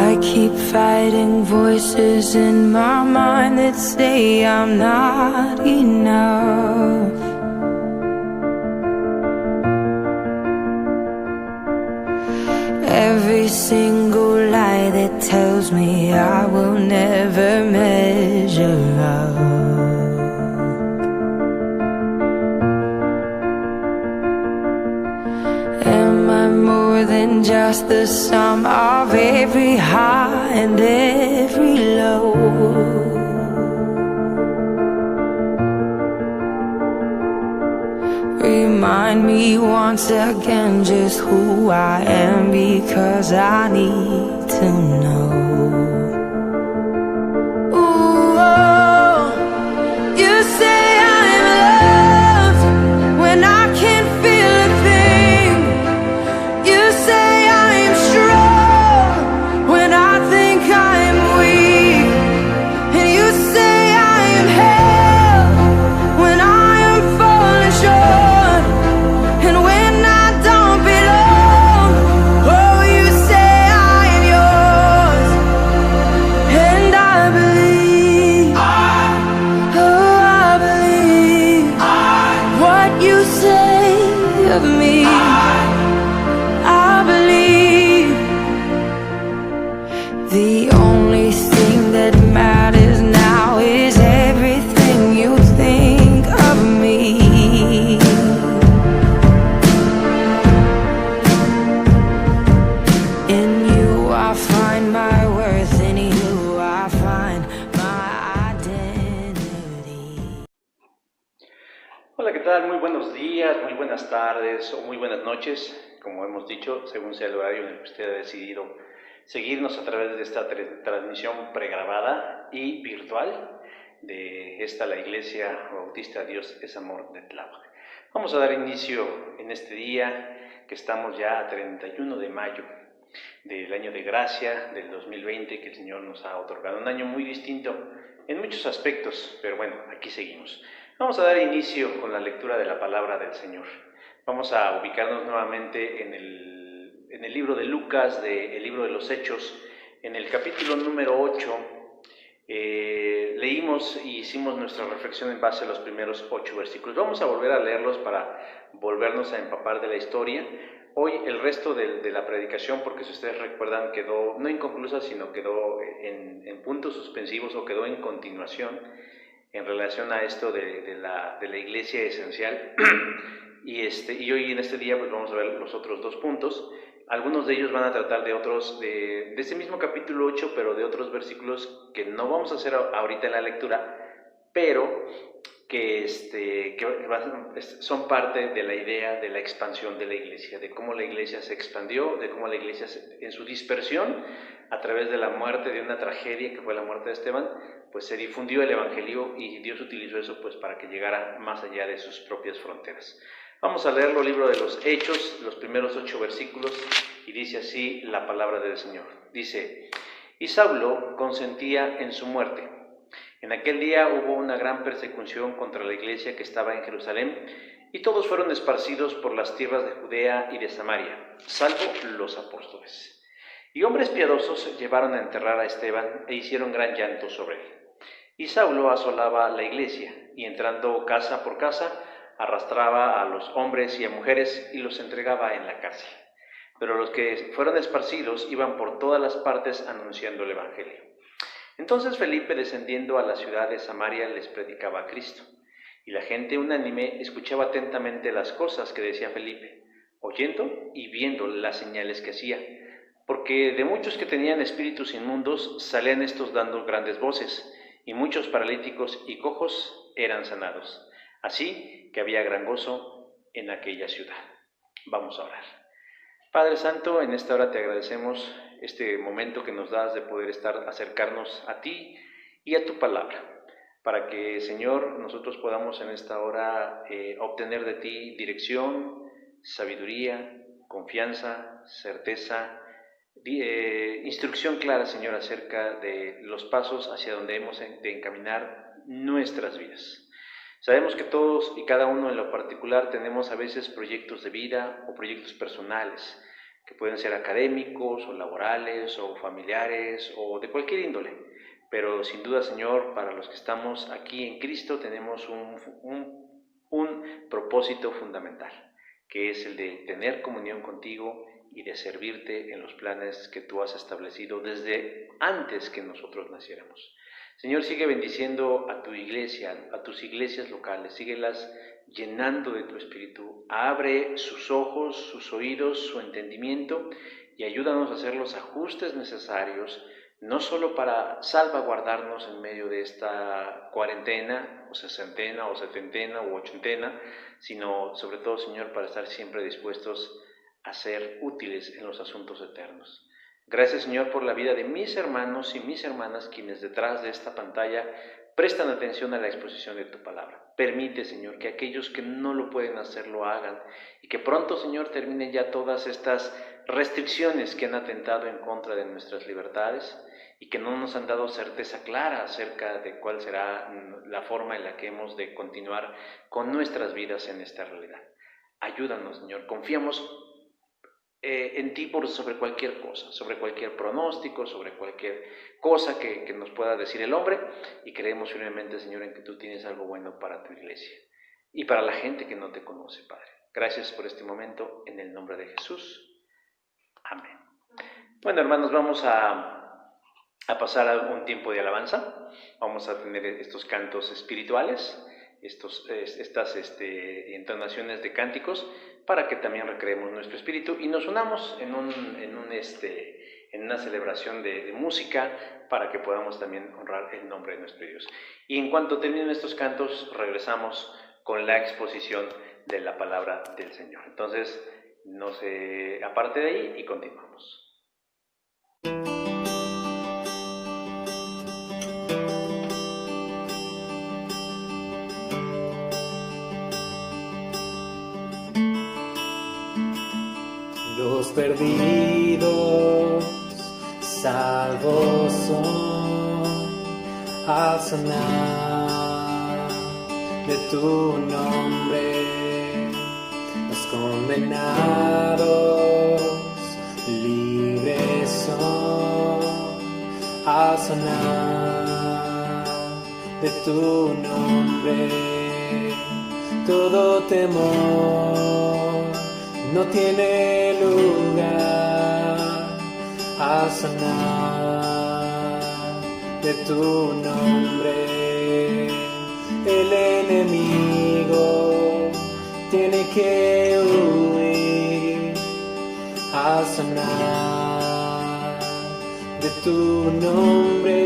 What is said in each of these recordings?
I keep fighting voices in my mind that say I'm not enough. Every single lie that tells me I will never measure up. Am I more than just the sum of every high and every low? Remind me once again just who I am, because I need to know. Ooh, oh, you say I'm loved when I can't feel a thing. You say I'm strong when I think I'm weak. And you say I'm held when I am falling short. Hola, ¿qué tal? Muy buenos días, muy buenas tardes o muy buenas noches, como hemos dicho, según sea el horario en el que usted ha decidido seguirnos a través de esta transmisión pregrabada y virtual de la Iglesia Bautista Dios es Amor de Tláhuac. Vamos a dar inicio en este día que estamos ya a 31 de mayo del año de gracia del 2020 que el Señor nos ha otorgado, un año muy distinto en muchos aspectos, pero bueno, aquí seguimos. Vamos a dar inicio con la lectura de la palabra del Señor. Vamos a ubicarnos nuevamente en el libro de Lucas, el libro de los Hechos, en el capítulo número 8. Leímos y hicimos nuestra reflexión en base a los primeros 8 versículos. Vamos a volver a leerlos para volvernos a empapar de la historia. Hoy el resto de la predicación, porque si ustedes recuerdan, quedó no inconclusa, sino quedó en puntos suspensivos o quedó en continuación en relación a esto de la iglesia esencial. y hoy en este día pues vamos a ver los otros 2 puntos. Algunos de ellos van a tratar de ese mismo capítulo 8, pero de otros versículos que no vamos a hacer ahorita en la lectura, pero que son parte de la idea de la expansión de la iglesia, de cómo la iglesia se expandió, de cómo la iglesia en su dispersión, a través de la muerte, de una tragedia que fue la muerte de Esteban, pues se difundió el evangelio y Dios utilizó eso pues para que llegara más allá de sus propias fronteras. Vamos a leer el libro de los Hechos, los primeros 8 versículos, y dice así la palabra del Señor. Dice: y Saulo consentía en su muerte. En aquel día hubo una gran persecución contra la iglesia que estaba en Jerusalén, y todos fueron esparcidos por las tierras de Judea y de Samaria, salvo los apóstoles. Y hombres piadosos llevaron a enterrar a Esteban e hicieron gran llanto sobre él. Y Saulo asolaba la iglesia, y entrando casa por casa, arrastraba a los hombres y a mujeres y los entregaba en la cárcel. Pero los que fueron esparcidos iban por todas las partes anunciando el evangelio. Entonces Felipe, descendiendo a la ciudad de Samaria, les predicaba a Cristo. Y la gente unánime escuchaba atentamente las cosas que decía Felipe, oyendo y viendo las señales que hacía. Porque de muchos que tenían espíritus inmundos salían estos dando grandes voces, y muchos paralíticos y cojos eran sanados. Así que había gran gozo en aquella ciudad. Vamos a orar. Padre Santo, en esta hora te agradecemos este momento que nos das de poder acercarnos a ti y a tu palabra, para que, Señor, nosotros podamos en esta hora obtener de ti dirección, sabiduría, confianza, certeza, instrucción clara, Señor, acerca de los pasos hacia donde hemos de encaminar nuestras vidas. Sabemos que todos y cada uno en lo particular tenemos a veces proyectos de vida o proyectos personales, que pueden ser académicos o laborales o familiares o de cualquier índole. Pero sin duda, Señor, para los que estamos aquí en Cristo tenemos un propósito fundamental, que es el de tener comunión contigo y de servirte en los planes que tú has establecido desde antes que nosotros naciéramos. Señor, sigue bendiciendo a tu iglesia, a tus iglesias locales, síguelas llenando de tu Espíritu. Abre sus ojos, sus oídos, su entendimiento y ayúdanos a hacer los ajustes necesarios, no solo para salvaguardarnos en medio de esta cuarentena, o sesentena, o setentena, o ochentena, sino sobre todo, Señor, para estar siempre dispuestos a ser útiles en los asuntos eternos. Gracias, Señor, por la vida de mis hermanos y mis hermanas, quienes detrás de esta pantalla prestan atención a la exposición de tu palabra. Permite, Señor, que aquellos que no lo pueden hacer lo hagan y que pronto, Señor, terminen ya todas estas restricciones que han atentado en contra de nuestras libertades y que no nos han dado certeza clara acerca de cuál será la forma en la que hemos de continuar con nuestras vidas en esta realidad. Ayúdanos, Señor, confiamos en ti sobre cualquier cosa, sobre cualquier pronóstico, sobre cualquier cosa que nos pueda decir el hombre, y creemos firmemente, Señor, en que tú tienes algo bueno para tu iglesia y para la gente que no te conoce, Padre. Gracias por este momento, en el nombre de Jesús. Amén. Bueno, hermanos, vamos a pasar un tiempo de alabanza. Vamos a tener estos cantos espirituales, estas entonaciones de cánticos, para que también recreemos nuestro espíritu y nos unamos en una celebración de música, para que podamos también honrar el nombre de nuestro Dios. Y en cuanto terminen estos cantos, regresamos con la exposición de la palabra del Señor. Entonces, no se aparte de ahí y continuamos. Los perdidos salvos son al sonar de tu nombre. Los condenados libres son al sonar de tu nombre. Todo temor no tiene lugar al sonar de tu nombre. El enemigo tiene que huir al sonar de tu nombre.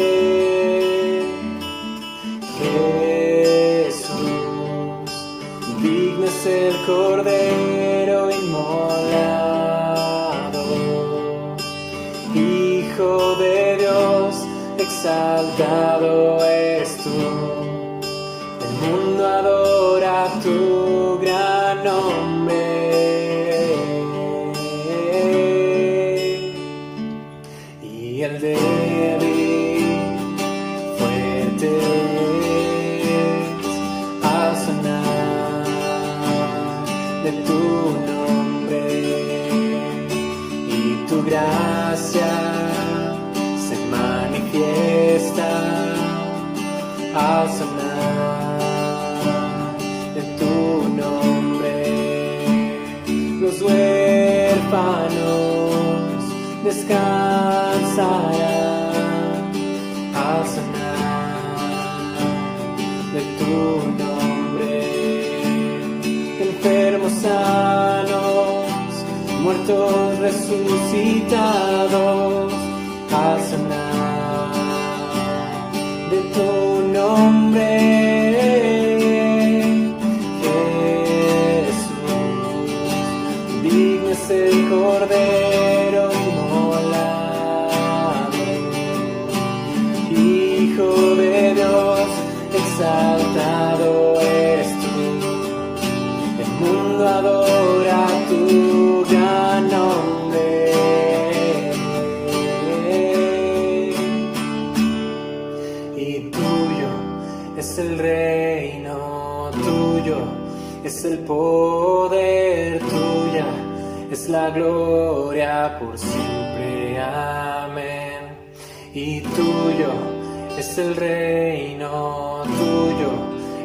Jesús, digno es el Cordero inmolado, Hijo de Dios, exaltado es tú. El mundo adora tu gran nombre. Y el débil fuerte al sonar de tu nombre, y tu gracia se manifiesta al sonar de tu nombre. Los huérfanos descansarán al sonar de tu nombre. Enfermos sanos, muertos resucitados al sonar de tu nombre. Jesús, digno es el Cordero inmolado, Hijo de Dios, exaltado eres tú. El mundo adora tu gran nombre. Y tuyo es el reino, tuyo es el poder, tuya es es la gloria por siempre, amén. Y tuyo es el reino, tuyo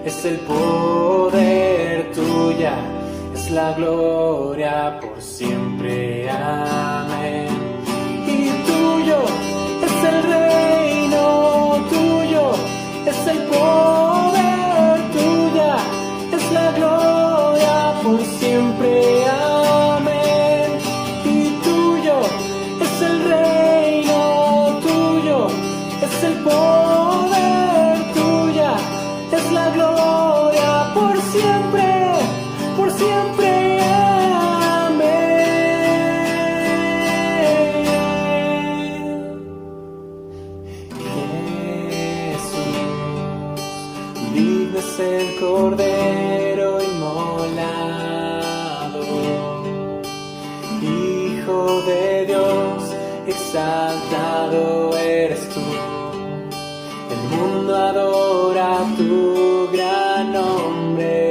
es el poder, tuya es la gloria por siempre, amén. Y tuyo es el reino, tuyo es el poder, tuya es la gloria por siempre, amén. Y tuyo es el reino, tuyo es el poder, tuya es la gloria por siempre, amén. Jesús, digno es el Cordero inmolado, Hijo de Dios, exaltado eres tú. El mundo adora tu gran nombre.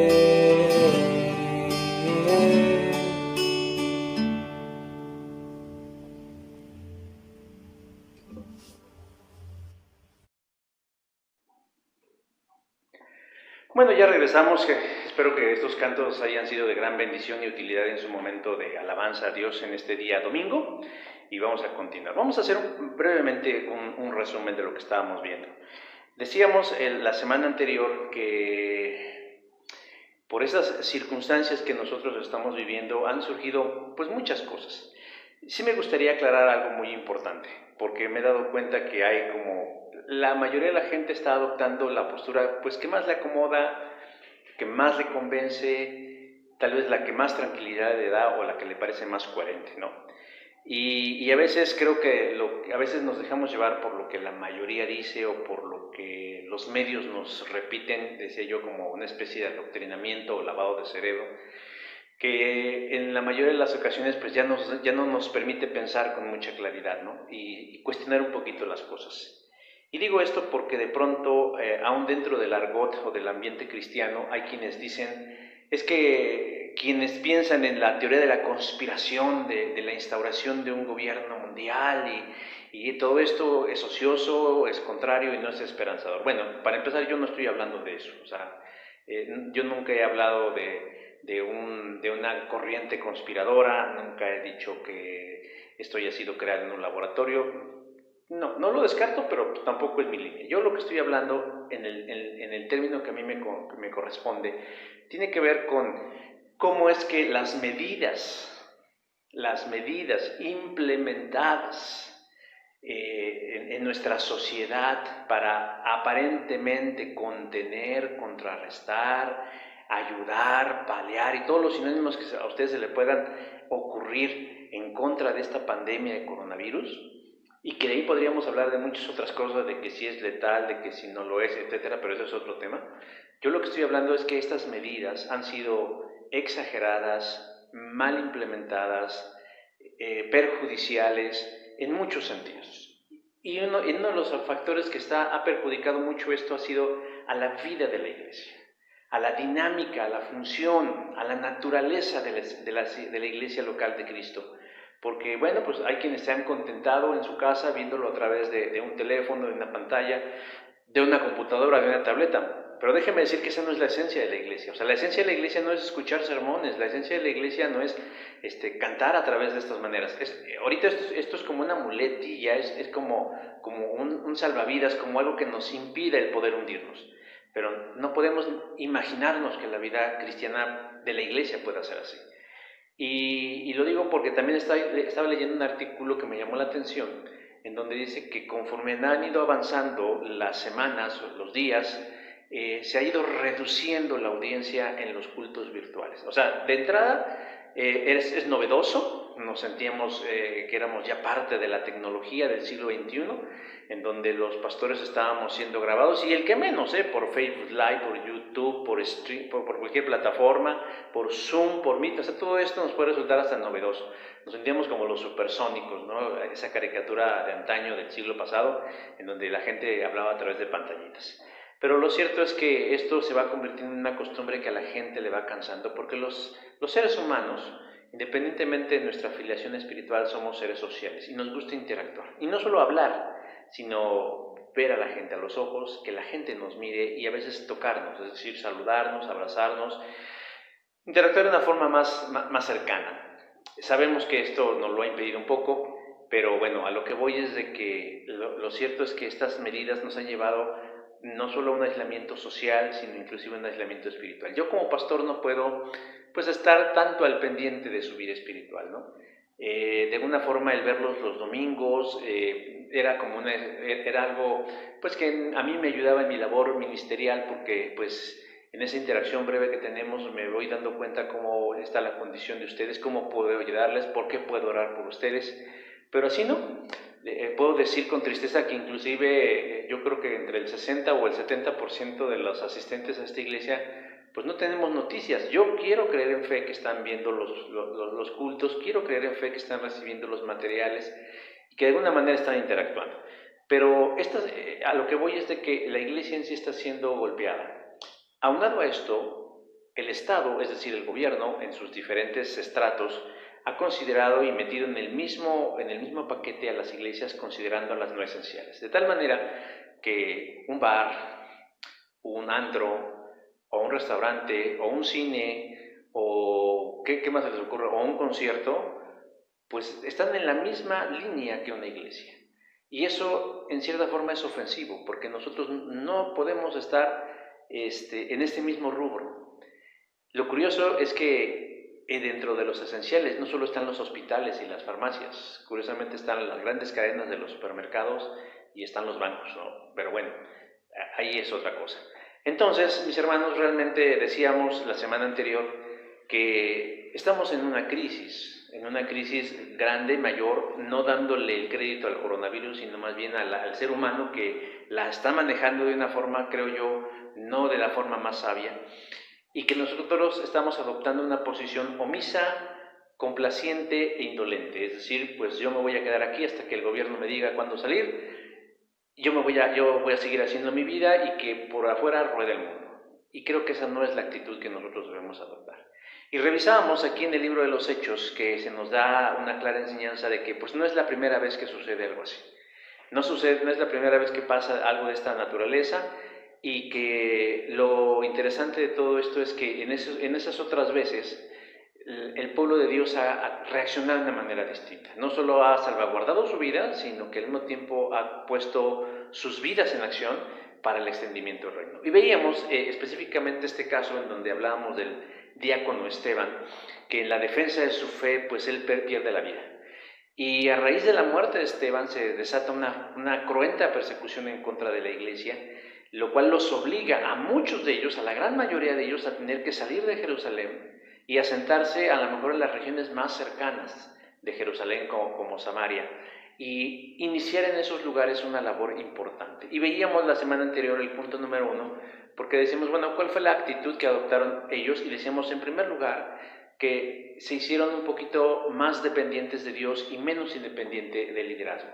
Bueno, ya regresamos. Espero que estos cantos hayan sido de gran bendición y utilidad en su momento de alabanza a Dios en este día domingo. Y vamos a continuar. Vamos a hacer brevemente un resumen de lo que estábamos viendo. Decíamos la semana anterior que por esas circunstancias que nosotros estamos viviendo han surgido pues muchas cosas. Sí me gustaría aclarar algo muy importante, porque me he dado cuenta que hay como la mayoría de la gente está adoptando la postura pues que más le acomoda, que más le convence, tal vez la que más tranquilidad le da o la que le parece más coherente, ¿no? Y a veces creo que a veces nos dejamos llevar por lo que la mayoría dice o por lo que los medios nos repiten, decía yo, como una especie de adoctrinamiento o lavado de cerebro, que en la mayoría de las ocasiones pues ya no nos permite pensar con mucha claridad, ¿no? Y cuestionar un poquito las cosas. Y digo esto porque de pronto, aún dentro del argot o del ambiente cristiano, hay quienes dicen, es que quienes piensan en la teoría de la conspiración, de la instauración de un gobierno mundial y todo esto es ocioso, es contrario y no es esperanzador. Bueno, para empezar, yo no estoy hablando de eso, o sea, yo nunca he hablado de una corriente conspiradora, nunca he dicho que esto haya sido creado en un laboratorio. No lo descarto, pero tampoco es mi línea. Yo lo que estoy hablando en el término que a mí me corresponde tiene que ver con cómo es que las medidas implementadas en nuestra sociedad para aparentemente contener, contrarrestar, ayudar, paliar y todos los sinónimos que a ustedes se le puedan ocurrir en contra de esta pandemia de coronavirus, y que de ahí podríamos hablar de muchas otras cosas, de que si es letal, de que si no lo es, etcétera, pero eso es otro tema. Yo lo que estoy hablando es que estas medidas han sido exageradas, mal implementadas, perjudiciales en muchos sentidos. Y uno de los factores que ha perjudicado mucho esto ha sido a la vida de la iglesia, a la dinámica, a la función, a la naturaleza de la iglesia local de Cristo. Porque, bueno, pues hay quienes se han contentado en su casa viéndolo a través de un teléfono, de una pantalla, de una computadora, de una tableta. Pero déjeme decir que esa no es la esencia de la iglesia. O sea, la esencia de la iglesia no es escuchar sermones, la esencia de la iglesia no es cantar a través de estas maneras. Ahorita esto es como una muletilla, es como un salvavidas, como algo que nos impide el poder hundirnos. Pero no podemos imaginarnos que la vida cristiana de la iglesia pueda ser así. Y lo digo porque también estaba leyendo un artículo que me llamó la atención, en donde dice que conforme han ido avanzando las semanas o los días, se ha ido reduciendo la audiencia en los cultos virtuales. O sea, de entrada es novedoso, nos sentíamos que éramos ya parte de la tecnología del siglo XXI, en donde los pastores estábamos siendo grabados, y el que menos, por Facebook Live, por YouTube, por stream, por cualquier plataforma, por Zoom, por Meet, o sea, todo esto nos puede resultar hasta novedoso. Nos sentíamos como los supersónicos, ¿no? Esa caricatura de antaño del siglo pasado, en donde la gente hablaba a través de pantallitas. Pero lo cierto es que esto se va convirtiendo en una costumbre que a la gente le va cansando, porque los seres humanos Independientemente de nuestra afiliación espiritual, somos seres sociales y nos gusta interactuar. Y no solo hablar, sino ver a la gente a los ojos, que la gente nos mire y a veces tocarnos, es decir, saludarnos, abrazarnos, interactuar de una forma más cercana. Sabemos que esto nos lo ha impedido un poco, pero bueno, a lo que voy es de que lo cierto es que estas medidas nos han llevado no solo a un aislamiento social, sino inclusive a un aislamiento espiritual. Yo como pastor no puedo pues estar tanto al pendiente de su vida espiritual, ¿no? De alguna forma el verlos los domingos era algo pues que a mí me ayudaba en mi labor ministerial, porque pues en esa interacción breve que tenemos me voy dando cuenta cómo está la condición de ustedes, cómo puedo ayudarles, por qué puedo orar por ustedes. Pero así no, puedo decir con tristeza que inclusive yo creo que entre el 60 o el 70% de los asistentes a esta iglesia pues no tenemos noticias. Yo quiero creer en fe que están viendo los cultos, quiero creer en fe que están recibiendo los materiales y que de alguna manera están interactuando. Pero a lo que voy es de que la iglesia en sí está siendo golpeada. Aunado a esto, el Estado, es decir, el gobierno, en sus diferentes estratos, ha considerado y metido en el mismo paquete a las iglesias, considerando a las no esenciales. De tal manera que un bar, un antro, o un restaurante, o un cine, o ¿qué más se les ocurre? O un concierto, pues están en la misma línea que una iglesia. Y eso, en cierta forma, es ofensivo, porque nosotros no podemos estar en este mismo rubro. Lo curioso es que dentro de los esenciales no solo están los hospitales y las farmacias, curiosamente están las grandes cadenas de los supermercados y están los bancos, ¿no? Pero bueno, ahí es otra cosa. Entonces, mis hermanos, realmente decíamos la semana anterior que estamos en una crisis grande, mayor, no dándole el crédito al coronavirus, sino más bien al ser humano que la está manejando de una forma, creo yo, no de la forma más sabia, y que nosotros estamos adoptando una posición omisa, complaciente e indolente. Es decir, pues yo me voy a quedar aquí hasta que el gobierno me diga cuándo salir, yo voy a seguir haciendo mi vida y que por afuera ruede el mundo. Y creo que esa no es la actitud que nosotros debemos adoptar. Y revisábamos aquí en el libro de los Hechos que se nos da una clara enseñanza de que pues no es la primera vez que sucede algo así. No es la primera vez que pasa algo de esta naturaleza, y que lo interesante de todo esto es que en esas otras veces el pueblo de Dios ha reaccionado de una manera distinta. No solo ha salvaguardado su vida, sino que al mismo tiempo ha puesto sus vidas en acción para el extendimiento del reino. Y veíamos específicamente este caso en donde hablábamos del diácono Esteban, que en la defensa de su fe, pues él pierde la vida. Y a raíz de la muerte de Esteban se desata una cruenta persecución en contra de la iglesia, lo cual los obliga a muchos de ellos, a la gran mayoría de ellos, a tener que salir de Jerusalén y asentarse a lo mejor en las regiones más cercanas de Jerusalén, como Samaria, y iniciar en esos lugares una labor importante. Y veíamos la semana anterior el punto número 1, porque decíamos, bueno, ¿cuál fue la actitud que adoptaron ellos? Y decíamos, en primer lugar, que se hicieron un poquito más dependientes de Dios y menos independientes del liderazgo.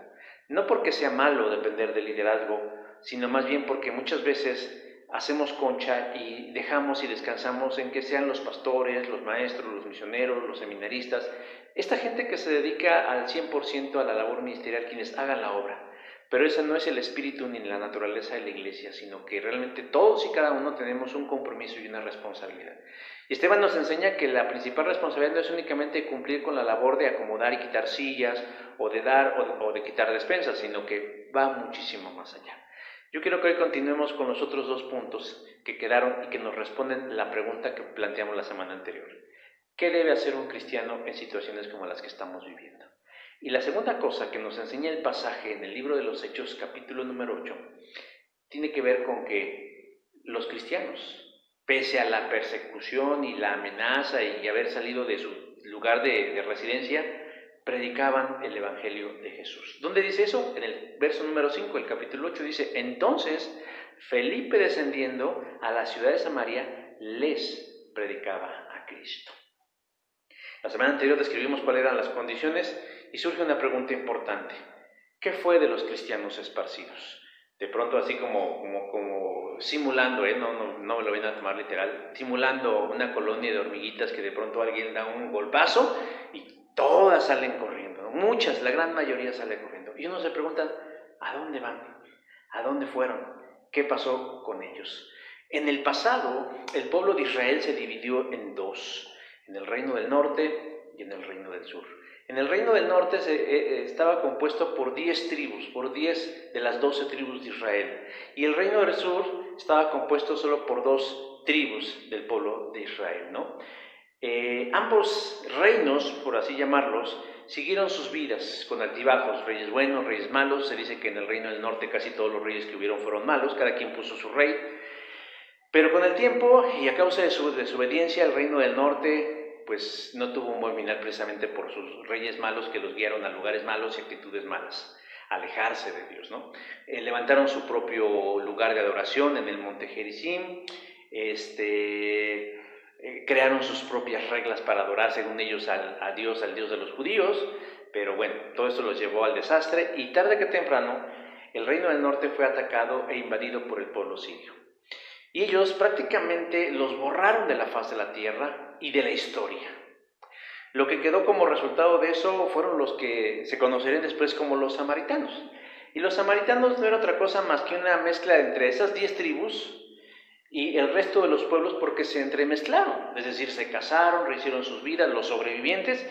No porque sea malo depender del liderazgo, sino más bien porque muchas veces hacemos concha y dejamos y descansamos en que sean los pastores, los maestros, los misioneros, los seminaristas, esta gente que se dedica al 100% a la labor ministerial, quienes hagan la obra. Pero ese no es el espíritu ni la naturaleza de la iglesia, sino que realmente todos y cada uno tenemos un compromiso y una responsabilidad. Y Esteban nos enseña que la principal responsabilidad no es únicamente cumplir con la labor de acomodar y quitar sillas, o de dar o de quitar despensas, sino que va muchísimo más allá. Yo quiero que hoy continuemos con los otros dos puntos que quedaron y que nos responden la pregunta que planteamos la semana anterior. ¿Qué debe hacer un cristiano en situaciones como las que estamos viviendo? Y la segunda cosa que nos enseña el pasaje en el libro de los Hechos, capítulo número 8, tiene que ver con que los cristianos, pese a la persecución y la amenaza y haber salido de su lugar de residencia, predicaban el Evangelio de Jesús. ¿Dónde dice eso? En el verso número 5, el capítulo 8, dice: entonces Felipe, descendiendo a la ciudad de Samaria, les predicaba a Cristo. La semana anterior describimos cuáles eran las condiciones y surge una pregunta importante. ¿Qué fue de los cristianos esparcidos? de pronto así como simulando, no me lo vayan a tomar literal, simulando una colonia de hormiguitas que de pronto alguien da un golpazo y todas salen corriendo, ¿no? Muchas, la gran mayoría sale corriendo. Y uno se pregunta, ¿a dónde van? ¿A dónde fueron? ¿Qué pasó con ellos? En el pasado, el pueblo de Israel se dividió en dos, en el reino del norte y en el reino del sur. En el reino del norte estaba compuesto por 10 tribus, por 10 de las 12 tribus de Israel. Y el reino del sur estaba compuesto solo por 2 tribus del pueblo de Israel, ¿no? Ambos reinos, por así llamarlos, siguieron sus vidas con altibajos, reyes buenos, reyes malos. Se dice que en el reino del norte casi todos los reyes que hubieron fueron malos, cada quien puso su rey. Pero con el tiempo y a causa de su desobediencia, el reino del norte pues no tuvo un buen final precisamente por sus reyes malos que los guiaron a lugares malos y actitudes malas, alejarse de Dios, ¿no? Levantaron su propio lugar de adoración en el monte Gerizim, crearon sus propias reglas para adorar según ellos al Dios de los judíos, pero bueno, todo esto los llevó al desastre y tarde que temprano el reino del norte fue atacado e invadido por el pueblo sirio. Y ellos prácticamente los borraron de la faz de la tierra y de la historia. Lo que quedó como resultado de eso fueron los que se conocerían después como los samaritanos. Y los samaritanos no era otra cosa más que una mezcla entre esas 10 tribus y el resto de los pueblos porque se entremezclaron. Es decir, se casaron, rehicieron sus vidas, los sobrevivientes,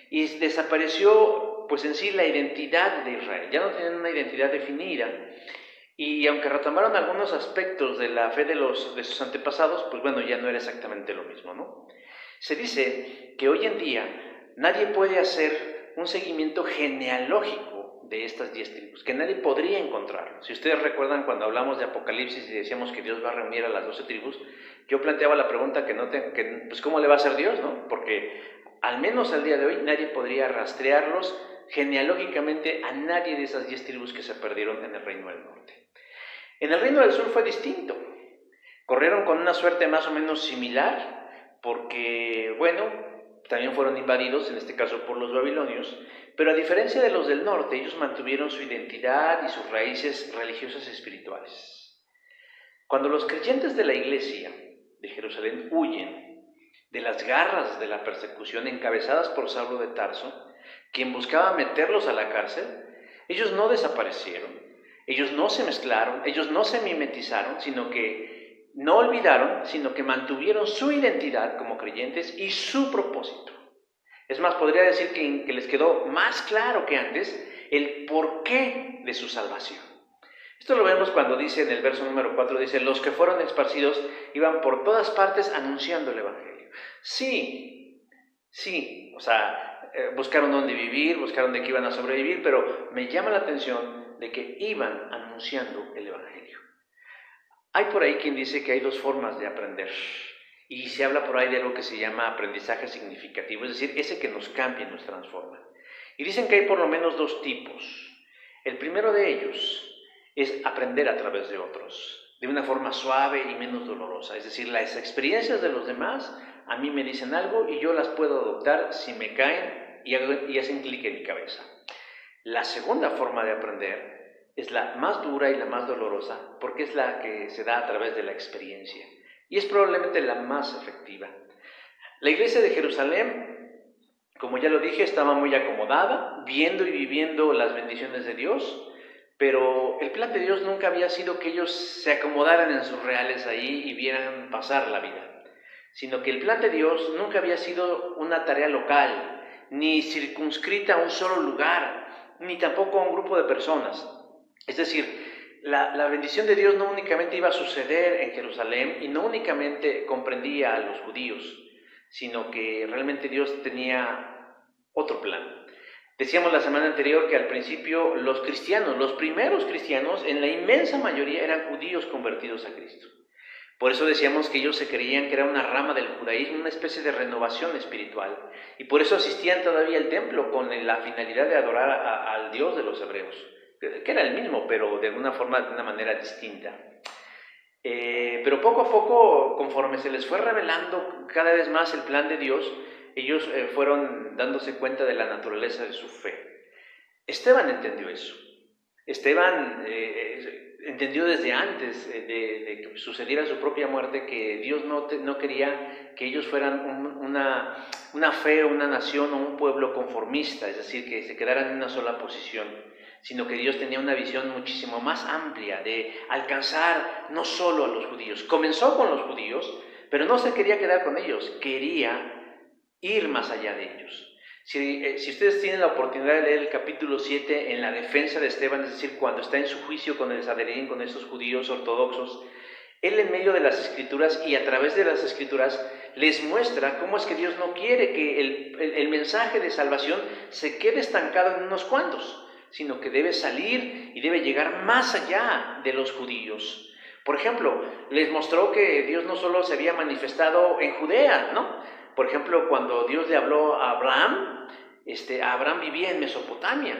y desapareció pues en sí la identidad de Israel. Ya no tenían una identidad definida. Y aunque retomaron algunos aspectos de la fe de sus antepasados, pues bueno, ya no era exactamente lo mismo, ¿no? Se dice que hoy en día nadie puede hacer un seguimiento genealógico de estas 10 tribus, que nadie podría encontrarlo. Si ustedes recuerdan cuando hablamos de Apocalipsis y decíamos que Dios va a reunir a las 12 tribus, yo planteaba la pregunta pues ¿cómo le va a hacer Dios, no? Porque al menos al día de hoy nadie podría rastrearlos genealógicamente a nadie de esas 10 tribus que se perdieron en el reino del norte. En el reino del sur fue distinto. Corrieron con una suerte más o menos similar, porque, bueno, también fueron invadidos, en este caso por los babilonios, pero a diferencia de los del norte, ellos mantuvieron su identidad y sus raíces religiosas y espirituales. Cuando los creyentes de la iglesia de Jerusalén huyen de las garras de la persecución encabezadas por Saulo de Tarso, quien buscaba meterlos a la cárcel, ellos no desaparecieron. Ellos no se mezclaron, ellos no se mimetizaron, sino que no olvidaron, sino que mantuvieron su identidad como creyentes y su propósito. Es más, podría decir que les quedó más claro que antes el porqué de su salvación. Esto lo vemos cuando dice en el verso número 4, dice, los que fueron esparcidos iban por todas partes anunciando el evangelio. Sí, o sea, buscaron dónde vivir, buscaron de qué iban a sobrevivir, pero me llama la atención de que iban anunciando el evangelio. Hay por ahí quien dice que hay 2 formas de aprender, y se habla por ahí de algo que se llama aprendizaje significativo, es decir, ese que nos cambia y nos transforma. Y dicen que hay por lo menos 2 tipos. El primero de ellos es aprender a través de otros, de una forma suave y menos dolorosa, es decir, las experiencias de los demás a mí me dicen algo y yo las puedo adoptar si me caen y hacen clic en mi cabeza. La segunda forma de aprender es la más dura y la más dolorosa porque es la que se da a través de la experiencia y es probablemente la más efectiva. La iglesia de Jerusalén, como ya lo dije, estaba muy acomodada, viendo y viviendo las bendiciones de Dios, pero el plan de Dios nunca había sido que ellos se acomodaran en sus reales ahí y vieran pasar la vida, sino que el plan de Dios nunca había sido una tarea local, ni circunscrita a un solo lugar, ni tampoco a un grupo de personas. Es decir, la bendición de Dios no únicamente iba a suceder en Jerusalén y no únicamente comprendía a los judíos, sino que realmente Dios tenía otro plan. Decíamos la semana anterior que al principio los primeros cristianos, en la inmensa mayoría eran judíos convertidos a Cristo. Por eso decíamos que ellos se creían que era una rama del judaísmo, una especie de renovación espiritual. Y por eso asistían todavía al templo con la finalidad de adorar al Dios de los hebreos, que era el mismo, pero de alguna forma, de una manera distinta. Pero poco a poco, conforme se les fue revelando cada vez más el plan de Dios, ellos fueron dándose cuenta de la naturaleza de su fe. Esteban entendió eso. Esteban entendió desde antes de que sucediera su propia muerte que Dios no quería que ellos fueran una fe, una nación o un pueblo conformista, es decir, que se quedaran en una sola posición, sino que Dios tenía una visión muchísimo más amplia de alcanzar no solo a los judíos. Comenzó con los judíos, pero no se quería quedar con ellos, quería ir más allá de ellos. Si ustedes tienen la oportunidad de leer el capítulo 7 en la defensa de Esteban, es decir, cuando está en su juicio con el Sanedrín, con estos judíos ortodoxos, él en medio de las Escrituras y a través de las Escrituras les muestra cómo es que Dios no quiere que el mensaje de salvación se quede estancado en unos cuantos, sino que debe salir y debe llegar más allá de los judíos. Por ejemplo, les mostró que Dios no solo se había manifestado en Judea, ¿no? Por ejemplo, cuando Dios le habló a Abraham vivía en Mesopotamia,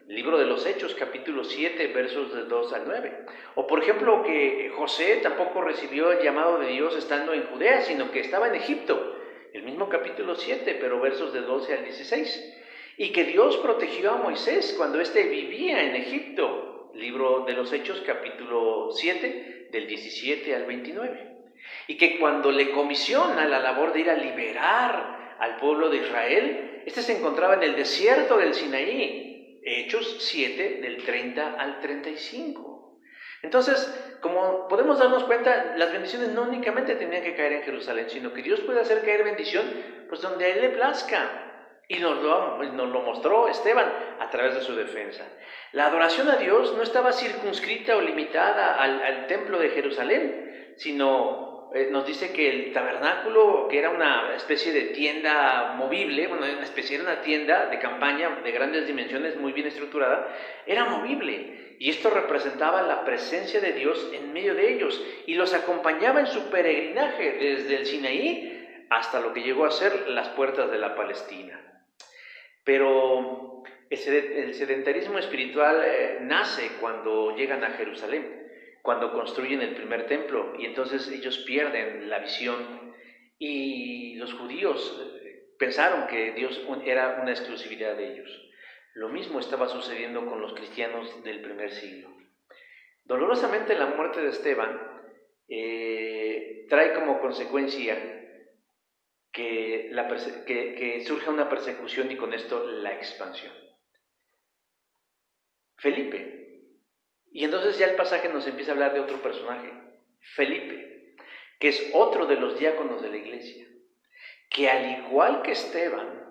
el libro de los Hechos, capítulo 7, versos del 2 al 9. O por ejemplo, que José tampoco recibió el llamado de Dios estando en Judea, sino que estaba en Egipto, el mismo capítulo 7, pero versos del 12 al 16. Y que Dios protegió a Moisés cuando éste vivía en Egipto, libro de los Hechos, capítulo 7, del 17 al 29. Y que cuando le comisiona la labor de ir a liberar al pueblo de Israel, este se encontraba en el desierto del Sinaí, Hechos 7, del 30 al 35. Entonces, como podemos darnos cuenta, las bendiciones no únicamente tenían que caer en Jerusalén, sino que Dios puede hacer caer bendición pues donde a Él le plazca. Y nos lo mostró Esteban a través de su defensa. La adoración a Dios no estaba circunscrita o limitada al templo de Jerusalén, sino nos dice que el tabernáculo, que era una especie de tienda movible, era una tienda de campaña de grandes dimensiones, muy bien estructurada, era movible. Y esto representaba la presencia de Dios en medio de ellos y los acompañaba en su peregrinaje desde el Sinaí hasta lo que llegó a ser las puertas de la Palestina. Pero el sedentarismo espiritual nace cuando llegan a Jerusalén, cuando construyen el primer templo, y entonces ellos pierden la visión, y los judíos pensaron que Dios era una exclusividad de ellos. Lo mismo estaba sucediendo con los cristianos del primer siglo. Dolorosamente la muerte de Esteban trae como consecuencia que surja una persecución y con esto la expansión. Felipe. Y entonces ya el pasaje nos empieza a hablar de otro personaje, Felipe, que es otro de los diáconos de la iglesia, que al igual que Esteban,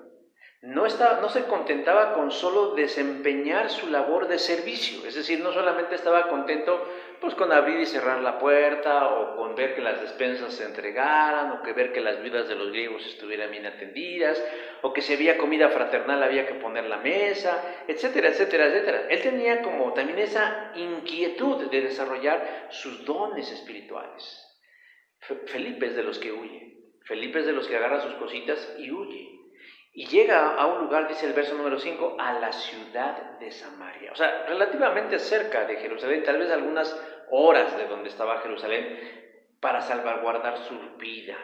no se contentaba con solo desempeñar su labor de servicio, es decir, no solamente estaba contento pues con abrir y cerrar la puerta, o con ver que las despensas se entregaran, o que ver que las viudas de los griegos estuvieran bien atendidas, o que si había comida fraternal había que poner la mesa, etcétera, etcétera, etcétera. Él tenía como también esa inquietud de desarrollar sus dones espirituales. Felipe es de los que huye, Felipe es de los que agarra sus cositas y huye. Y llega a un lugar, dice el verso número 5, a la ciudad de Samaria. O sea, relativamente cerca de Jerusalén, tal vez algunas horas de donde estaba Jerusalén, para salvaguardar su vida.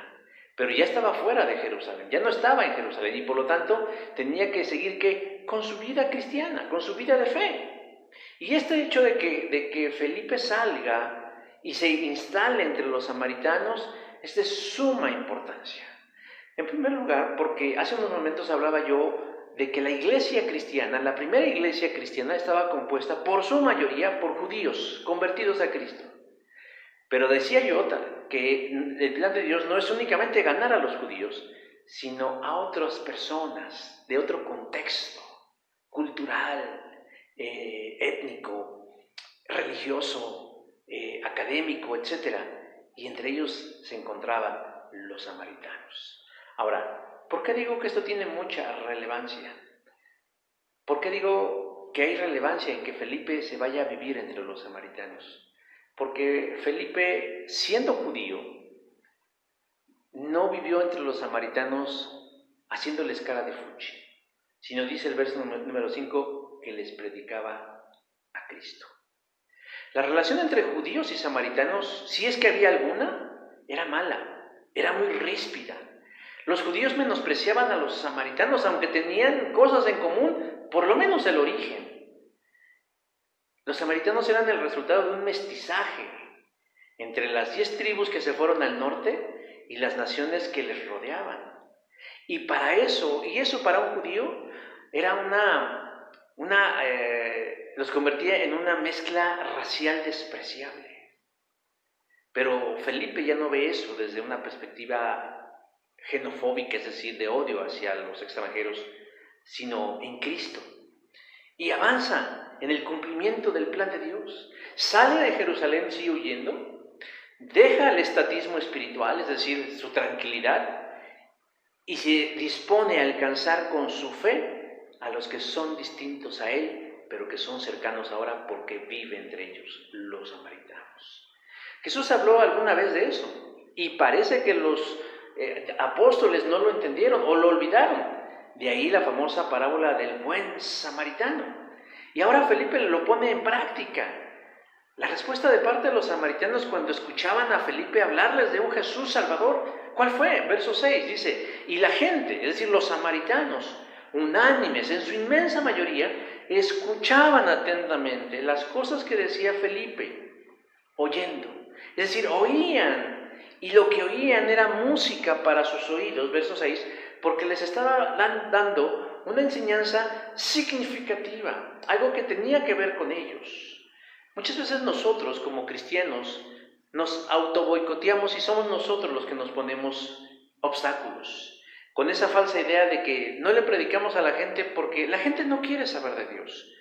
Pero ya estaba fuera de Jerusalén, ya no estaba en Jerusalén, y por lo tanto tenía que seguir con su vida cristiana, con su vida de fe. Y este hecho de que Felipe salga y se instale entre los samaritanos es de suma importancia. En primer lugar, porque hace unos momentos hablaba yo de que la iglesia cristiana, la primera iglesia cristiana, estaba compuesta por su mayoría por judíos convertidos a Cristo. Pero decía yo que el plan de Dios no es únicamente ganar a los judíos, sino a otras personas de otro contexto cultural, étnico, religioso, académico, etc. Y entre ellos se encontraban los samaritanos. Ahora, ¿por qué digo que esto tiene mucha relevancia? ¿Por qué digo que hay relevancia en que Felipe se vaya a vivir entre los samaritanos? Porque Felipe, siendo judío, no vivió entre los samaritanos haciéndoles cara de fuchi, sino dice el verso número 5 que les predicaba a Cristo. La relación entre judíos y samaritanos, si es que había alguna, era mala, era muy ríspida. Los judíos menospreciaban a los samaritanos, aunque tenían cosas en común, por lo menos el origen. Los samaritanos eran el resultado de un mestizaje entre las 10 tribus que se fueron al norte y las naciones que les rodeaban. Y para eso, para un judío, era los convertía en una mezcla racial despreciable. Pero Felipe ya no ve eso desde una perspectiva xenofóbica, es decir, de odio hacia los extranjeros, sino en Cristo. Y avanza en el cumplimiento del plan de Dios. Sale de Jerusalén, sigue huyendo, deja el estatismo espiritual, es decir, su tranquilidad, y se dispone a alcanzar con su fe a los que son distintos a él, pero que son cercanos ahora porque vive entre ellos, los samaritanos. Jesús habló alguna vez de eso, y parece que los apóstoles no lo entendieron o lo olvidaron. De ahí la famosa parábola del buen samaritano. Y ahora Felipe lo pone en práctica. La respuesta de parte de los samaritanos cuando escuchaban a Felipe hablarles de un Jesús Salvador, ¿cuál fue? Verso 6 dice, y la gente, es decir, los samaritanos, unánimes en su inmensa mayoría, escuchaban atentamente las cosas que decía Felipe, oyendo. Es decir, oían, y lo que oían era música para sus oídos, verso 6, porque les estaba dando una enseñanza significativa, algo que tenía que ver con ellos. Muchas veces nosotros, como cristianos, nos autoboicoteamos y somos nosotros los que nos ponemos obstáculos, con esa falsa idea de que no le predicamos a la gente porque la gente no quiere saber de Dios.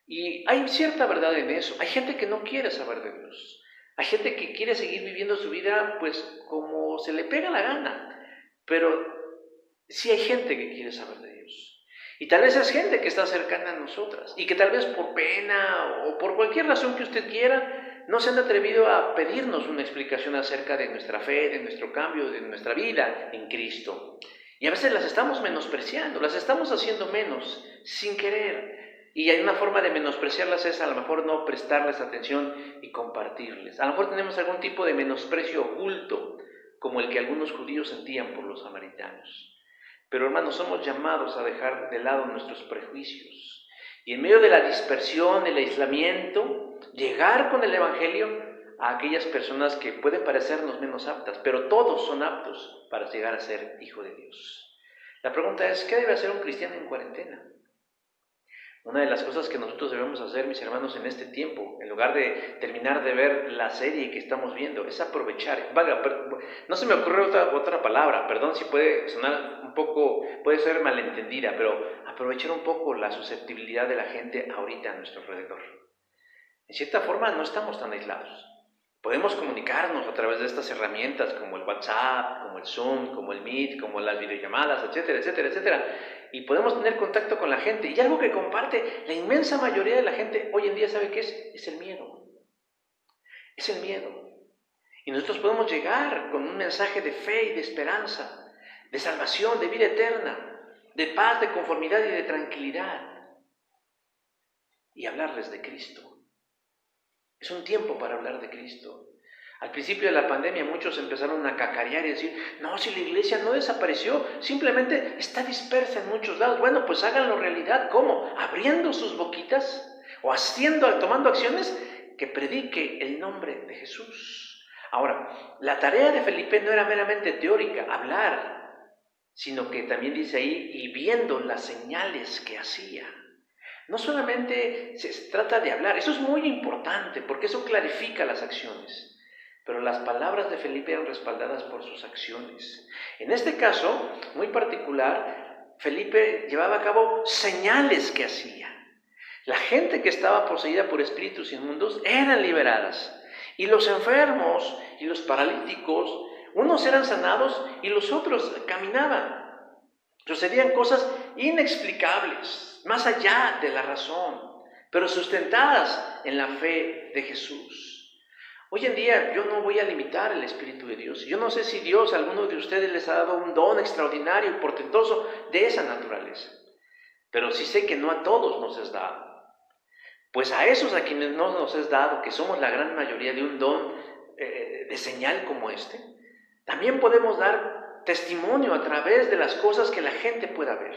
Y hay cierta verdad en eso. Hay gente que no quiere saber de Dios. Hay gente que quiere seguir viviendo su vida pues como se le pega la gana. Pero sí hay gente que quiere saber de Dios. Y tal vez es gente que está cercana a nosotras y que tal vez por pena o por cualquier razón que usted quiera no se han atrevido a pedirnos una explicación acerca de nuestra fe, de nuestro cambio, de nuestra vida en Cristo. Y a veces las estamos menospreciando, las estamos haciendo menos sin querer. Y hay una forma de menospreciarlas es a lo mejor no prestarles atención y compartirles. A lo mejor tenemos algún tipo de menosprecio oculto, como el que algunos judíos sentían por los samaritanos. Pero hermanos, somos llamados a dejar de lado nuestros prejuicios y en medio de la dispersión, el aislamiento, llegar con el Evangelio a aquellas personas que pueden parecernos menos aptas, pero todos son aptos para llegar a ser hijo de Dios. La pregunta es, ¿qué debe hacer un cristiano en cuarentena? Una de las cosas que nosotros debemos hacer, mis hermanos, en este tiempo, en lugar de terminar de ver la serie que estamos viendo, es aprovechar. No se me ocurre otra palabra, perdón si puede sonar un poco, puede ser malentendida, pero aprovechar un poco la susceptibilidad de la gente ahorita a nuestro alrededor. En cierta forma no estamos tan aislados. Podemos comunicarnos a través de estas herramientas como el WhatsApp, como el Zoom, como el Meet, como las videollamadas, etcétera, etcétera, etcétera. Y podemos tener contacto con la gente. Y algo que comparte la inmensa mayoría de la gente hoy en día, ¿sabe qué es? Es el miedo. Es el miedo. Y nosotros podemos llegar con un mensaje de fe y de esperanza, de salvación, de vida eterna, de paz, de conformidad y de tranquilidad. Y hablarles de Cristo. Es un tiempo para hablar de Cristo. Al principio de la pandemia muchos empezaron a cacarear y decir, no, si la iglesia no desapareció, simplemente está dispersa en muchos lados. Bueno, pues háganlo realidad. ¿Cómo? Abriendo sus boquitas o tomando acciones que predique el nombre de Jesús. Ahora, la tarea de Felipe no era meramente teórica, hablar, sino que también dice ahí, y viendo las señales que hacía. No solamente se trata de hablar, eso es muy importante porque eso clarifica las acciones, pero las palabras de Felipe eran respaldadas por sus acciones. En este caso, muy particular, Felipe llevaba a cabo señales que hacía. La gente que estaba poseída por espíritus inmundos eran liberadas y los enfermos y los paralíticos, unos eran sanados y los otros caminaban. Sucedían cosas inexplicables, más allá de la razón, pero sustentadas en la fe de Jesús. Hoy en día yo no voy a limitar el Espíritu de Dios. Yo no sé si Dios a alguno de ustedes les ha dado un don extraordinario y portentoso de esa naturaleza, pero sí sé que no a todos nos es dado. Pues a esos a quienes no nos es dado, que somos la gran mayoría de un don de señal como este, también podemos dar testimonio a través de las cosas que la gente pueda ver.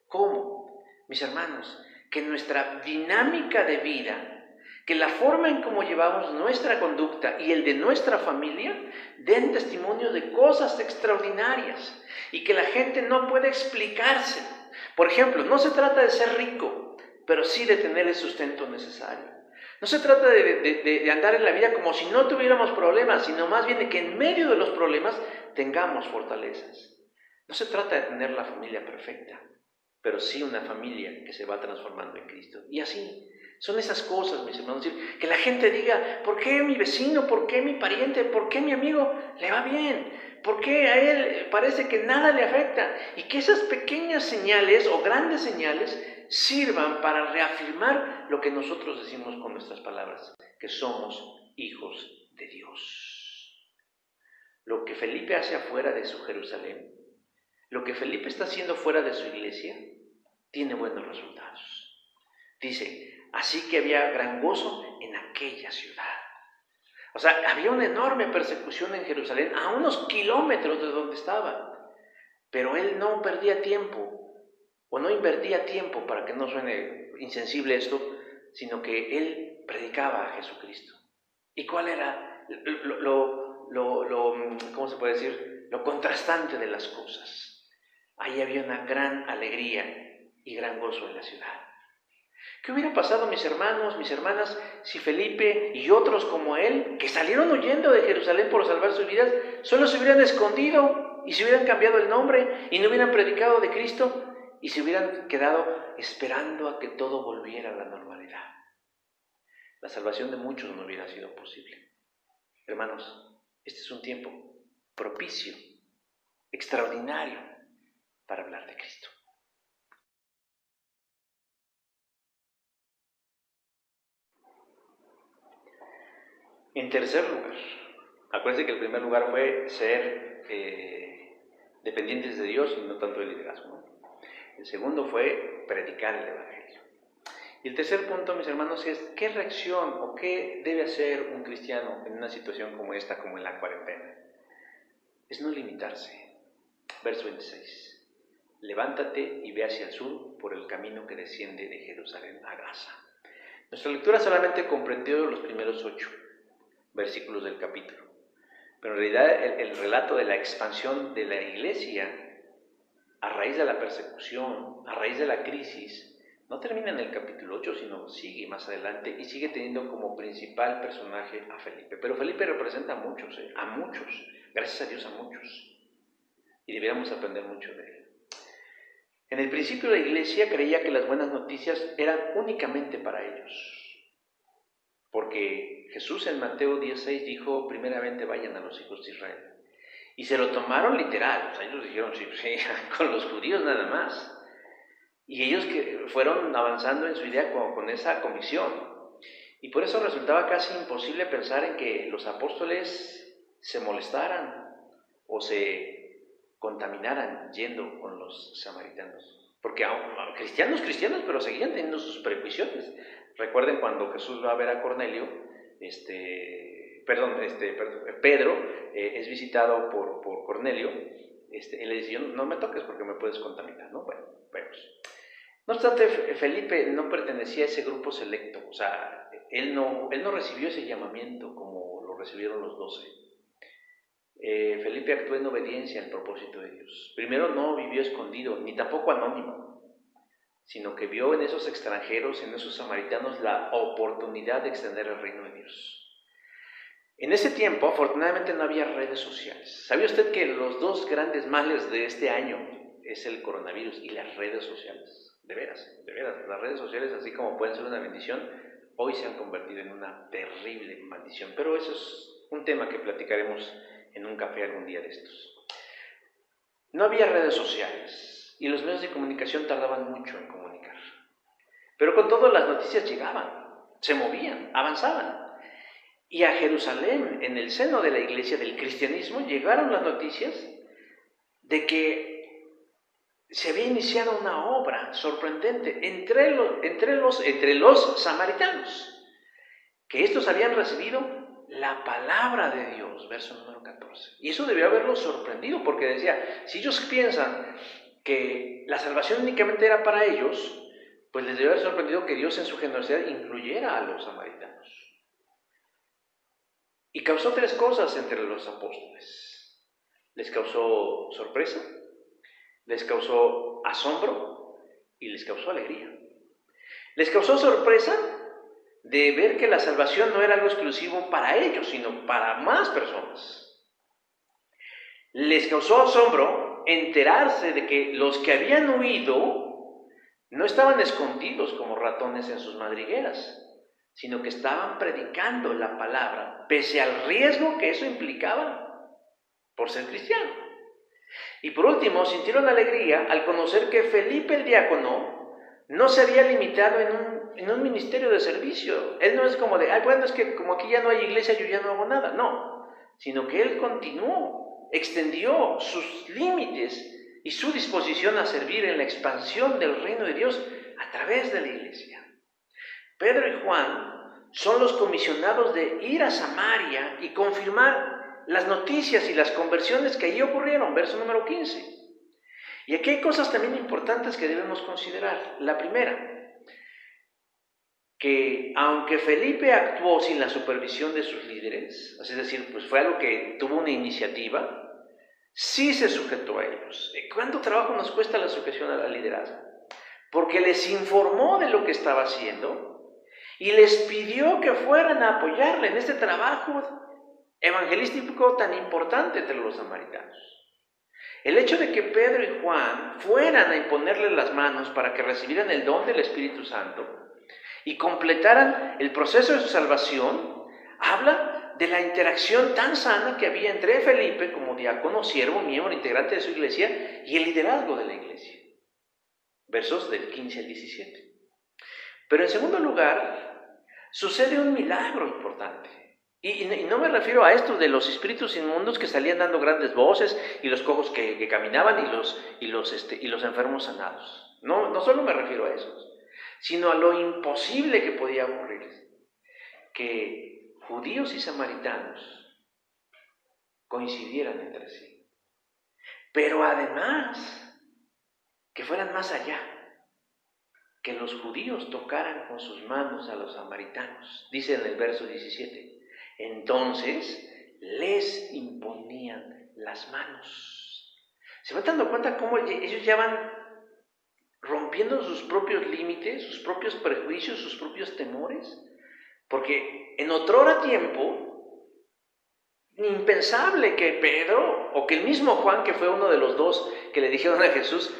¿Cómo? Mis hermanos, que nuestra dinámica de vida Que la forma en cómo llevamos nuestra conducta y el de nuestra familia den testimonio de cosas extraordinarias y que la gente no puede explicarse. Por ejemplo, no se trata de ser rico, pero sí de tener el sustento necesario. No se trata de andar en la vida como si no tuviéramos problemas, sino más bien de que en medio de los problemas tengamos fortalezas. No se trata de tener la familia perfecta, pero sí una familia que se va transformando en Cristo. Y así son esas cosas, mis hermanos, que la gente diga, ¿por qué mi vecino, por qué mi pariente, por qué mi amigo le va bien? ¿Por qué a él parece que nada le afecta? Y que esas pequeñas señales o grandes señales sirvan para reafirmar lo que nosotros decimos con nuestras palabras, que somos hijos de Dios. Lo que Felipe hace afuera de su Jerusalén, lo que Felipe está haciendo fuera de su iglesia, tiene buenos resultados. Dice, así que había gran gozo en aquella ciudad. O sea, había una enorme persecución en Jerusalén, a unos kilómetros de donde estaba. Pero él no perdía tiempo, o no invertía tiempo, para que no suene insensible esto, sino que él predicaba a Jesucristo. ¿Y cuál era ¿cómo se puede decir? Lo contrastante de las cosas. Ahí había una gran alegría y gran gozo en la ciudad. ¿Qué hubiera pasado, mis hermanos, mis hermanas, si Felipe y otros como él, que salieron huyendo de Jerusalén por salvar sus vidas, solo se hubieran escondido y se hubieran cambiado el nombre y no hubieran predicado de Cristo y se hubieran quedado esperando a que todo volviera a la normalidad? La salvación de muchos no hubiera sido posible. Hermanos, este es un tiempo propicio, extraordinario, para hablar de Cristo. En tercer lugar, acuérdense que el primer lugar fue ser dependientes de Dios y no tanto del liderazgo, ¿no? El segundo fue predicar el Evangelio. Y el tercer punto, mis hermanos, es qué reacción o qué debe hacer un cristiano en una situación como esta, como en la cuarentena. Es no limitarse. Verso 26. Levántate y ve hacia el sur por el camino que desciende de Jerusalén a Gaza. Nuestra lectura solamente comprendió los primeros 8 versículos del capítulo, pero en realidad el relato de la expansión de la iglesia a raíz de la persecución, a raíz de la crisis, no termina en el capítulo 8, sino sigue más adelante y sigue teniendo como principal personaje a Felipe. Pero Felipe representa a muchos, gracias a Dios a muchos, y deberíamos aprender mucho de él. En el principio la iglesia creía que las buenas noticias eran únicamente para ellos, porque Jesús en Mateo 10:6 dijo, primeramente vayan a los hijos de Israel. Y se lo tomaron literal, o sea, ellos dijeron, sí, con los judíos nada más. Y ellos que fueron avanzando en su idea con esa convicción. Y por eso resultaba casi imposible pensar en que los apóstoles se molestaran o se contaminaran yendo con los samaritanos. Porque cristianos, pero seguían teniendo sus prejuicios. Recuerden cuando Jesús va a ver a Cornelio, Pedro es visitado por Cornelio, él le dice, no me toques porque me puedes contaminar, ¿no? Bueno, vemos. No obstante, Felipe no pertenecía a ese grupo selecto, o sea, él no recibió ese llamamiento como lo recibieron los 12. Felipe actuó en obediencia al propósito de Dios. Primero, no vivió escondido, ni tampoco anónimo, sino que vio en esos extranjeros, en esos samaritanos, la oportunidad de extender el reino de Dios. En ese tiempo, afortunadamente, no había redes sociales. ¿Sabía usted que los 2 grandes males de este año es el coronavirus y las redes sociales? De veras, las redes sociales, así como pueden ser una bendición, hoy se han convertido en una terrible maldición. Pero eso es un tema que platicaremos en un café algún día de estos. No había redes sociales y los medios de comunicación tardaban mucho en comunicar. Pero con todo las noticias llegaban, se movían, avanzaban. Y a Jerusalén, en el seno de la iglesia del cristianismo, llegaron las noticias de que se había iniciado una obra sorprendente entre los samaritanos, que estos habían recibido la palabra de Dios, verso número 14. Y eso debió haberlos sorprendido, porque decía, si ellos piensan que la salvación únicamente era para ellos, pues les debe haber sorprendido que Dios en su generosidad incluyera a los samaritanos. Y causó 3 cosas entre los apóstoles. Les causó sorpresa, les causó asombro y les causó alegría. Les causó sorpresa de ver que la salvación no era algo exclusivo para ellos, sino para más personas. Les causó asombro enterarse de que los que habían huido no estaban escondidos como ratones en sus madrigueras, sino que estaban predicando la palabra, pese al riesgo que eso implicaba por ser cristiano. Y por último, sintieron alegría al conocer que Felipe el diácono no se había limitado en un ministerio de servicio. Él no es como de, bueno, es que como aquí ya no hay iglesia, yo ya no hago nada. No, sino que él continuó, extendió sus límites y su disposición a servir en la expansión del reino de Dios a través de la iglesia. Pedro y Juan son los comisionados de ir a Samaria y confirmar las noticias y las conversiones que allí ocurrieron, verso número 15. Y aquí hay cosas también importantes que debemos considerar. La primera, que aunque Felipe actuó sin la supervisión de sus líderes, es decir, pues fue algo que tuvo una iniciativa, sí se sujetó a ellos. ¿Cuánto trabajo nos cuesta la sujeción al liderazgo? Porque les informó de lo que estaba haciendo y les pidió que fueran a apoyarle en este trabajo evangelístico tan importante entre los samaritanos. El hecho de que Pedro y Juan fueran a imponerle las manos para que recibieran el don del Espíritu Santo y completaran el proceso de su salvación, habla de la interacción tan sana que había entre Felipe como diácono, siervo, miembro, integrante de su iglesia, y el liderazgo de la iglesia. Versos del 15 al 17. Pero en segundo lugar, sucede un milagro importante. Y no me refiero a esto de los espíritus inmundos que salían dando grandes voces y los cojos que caminaban y los enfermos sanados. No solo me refiero a esos, sino a lo imposible que podía ocurrir. Que judíos y samaritanos coincidieran entre sí. Pero además, que fueran más allá. Que los judíos tocaran con sus manos a los samaritanos. Dice en el verso 17. Entonces les imponían las manos. ¿Se van dando cuenta cómo ellos ya van rompiendo sus propios límites, sus propios prejuicios, sus propios temores? Porque en otrora tiempo, impensable que Pedro o que el mismo Juan, que fue uno de los 2 que le dijeron a Jesús,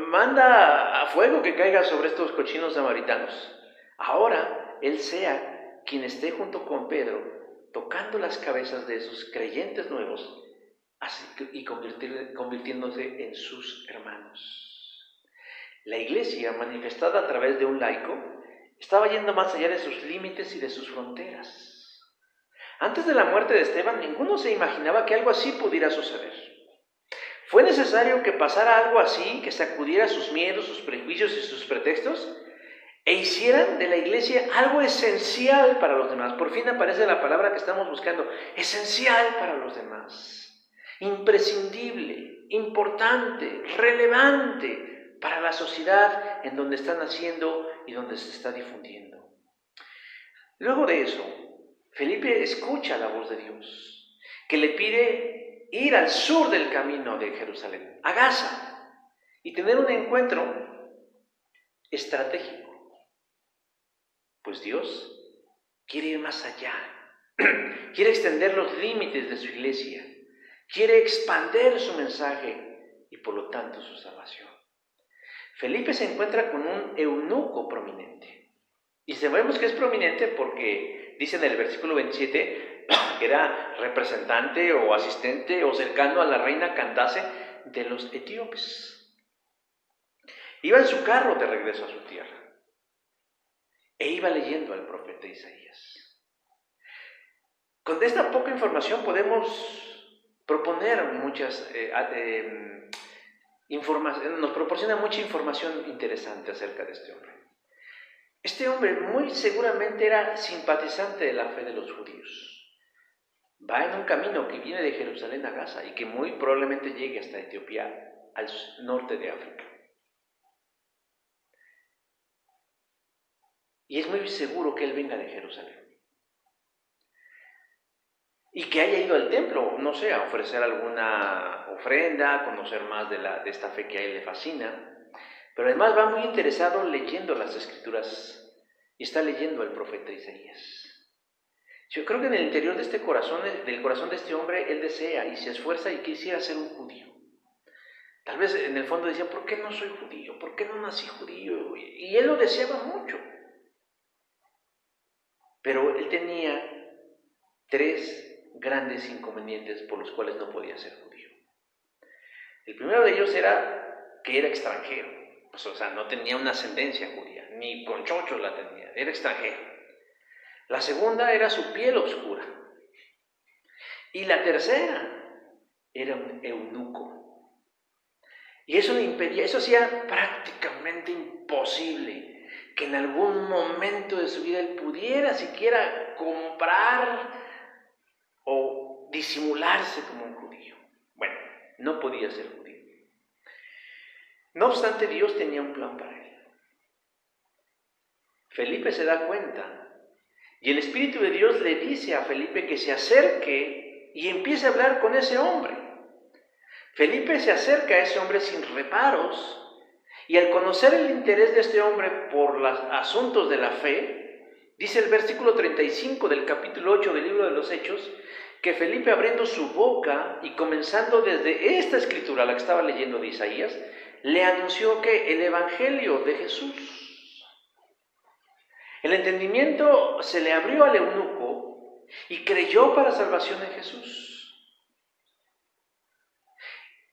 manda a fuego que caiga sobre estos cochinos samaritanos. Ahora él sea quien esté junto con Pedro, tocando las cabezas de esos creyentes nuevos y convirtiéndose en sus hermanos. La iglesia, manifestada a través de un laico, estaba yendo más allá de sus límites y de sus fronteras. Antes de la muerte de Esteban, ninguno se imaginaba que algo así pudiera suceder. Fue necesario que pasara algo así, que sacudiera sus miedos, sus prejuicios y sus pretextos, e hicieran de la iglesia algo esencial para los demás. Por fin aparece la palabra que estamos buscando, esencial para los demás, imprescindible, importante, relevante para la sociedad en donde están naciendo y donde se está difundiendo. Luego de eso, Felipe escucha la voz de Dios, que le pide ir al sur del camino de Jerusalén, a Gaza, y tener un encuentro estratégico. Pues Dios quiere ir más allá, quiere extender los límites de su iglesia, quiere expandir su mensaje y por lo tanto su salvación. Felipe se encuentra con un eunuco prominente. Y sabemos que es prominente porque dice en el versículo 27 que era representante o asistente o cercano a la reina Candace de los etíopes. Iba en su carro de regreso a su tierra e iba leyendo al profeta Isaías. Con esta poca información podemos proponer nos proporciona mucha información interesante acerca de este hombre. Este hombre muy seguramente era simpatizante de la fe de los judíos. Va en un camino que viene de Jerusalén a Gaza y que muy probablemente llegue hasta Etiopía, al norte de África. Y es muy seguro que él venga de Jerusalén. Y que haya ido al templo, no sé, a ofrecer alguna ofrenda, a conocer más de esta fe que a él le fascina. Pero además va muy interesado leyendo las Escrituras y está leyendo al profeta Isaías. Yo creo que en el interior de este corazón, del corazón de este hombre, él desea y se esfuerza y quisiera ser un judío. Tal vez en el fondo decía, ¿por qué no soy judío? ¿Por qué no nací judío? Y él lo deseaba mucho. Pero él tenía 3 grandes inconvenientes por los cuales no podía ser judío. El primero de ellos era que era extranjero, pues, o sea, no tenía una ascendencia judía, ni con chochos la tenía, era extranjero. La segunda era su piel oscura. Y la tercera era un eunuco. Y eso le impedía, eso hacía prácticamente imposible que en algún momento de su vida él pudiera siquiera comprar o disimularse como un judío. Bueno, no podía ser judío. No obstante, Dios tenía un plan para él. Felipe se da cuenta y el Espíritu de Dios le dice a Felipe que se acerque y empiece a hablar con ese hombre. Felipe se acerca a ese hombre sin reparos y al conocer el interés de este hombre por los asuntos de la fe, dice el versículo 35 del capítulo 8 del libro de los Hechos, que Felipe abriendo su boca y comenzando desde esta escritura, la que estaba leyendo de Isaías, le anunció que el evangelio de Jesús. El entendimiento se le abrió al eunuco y creyó para salvación en Jesús.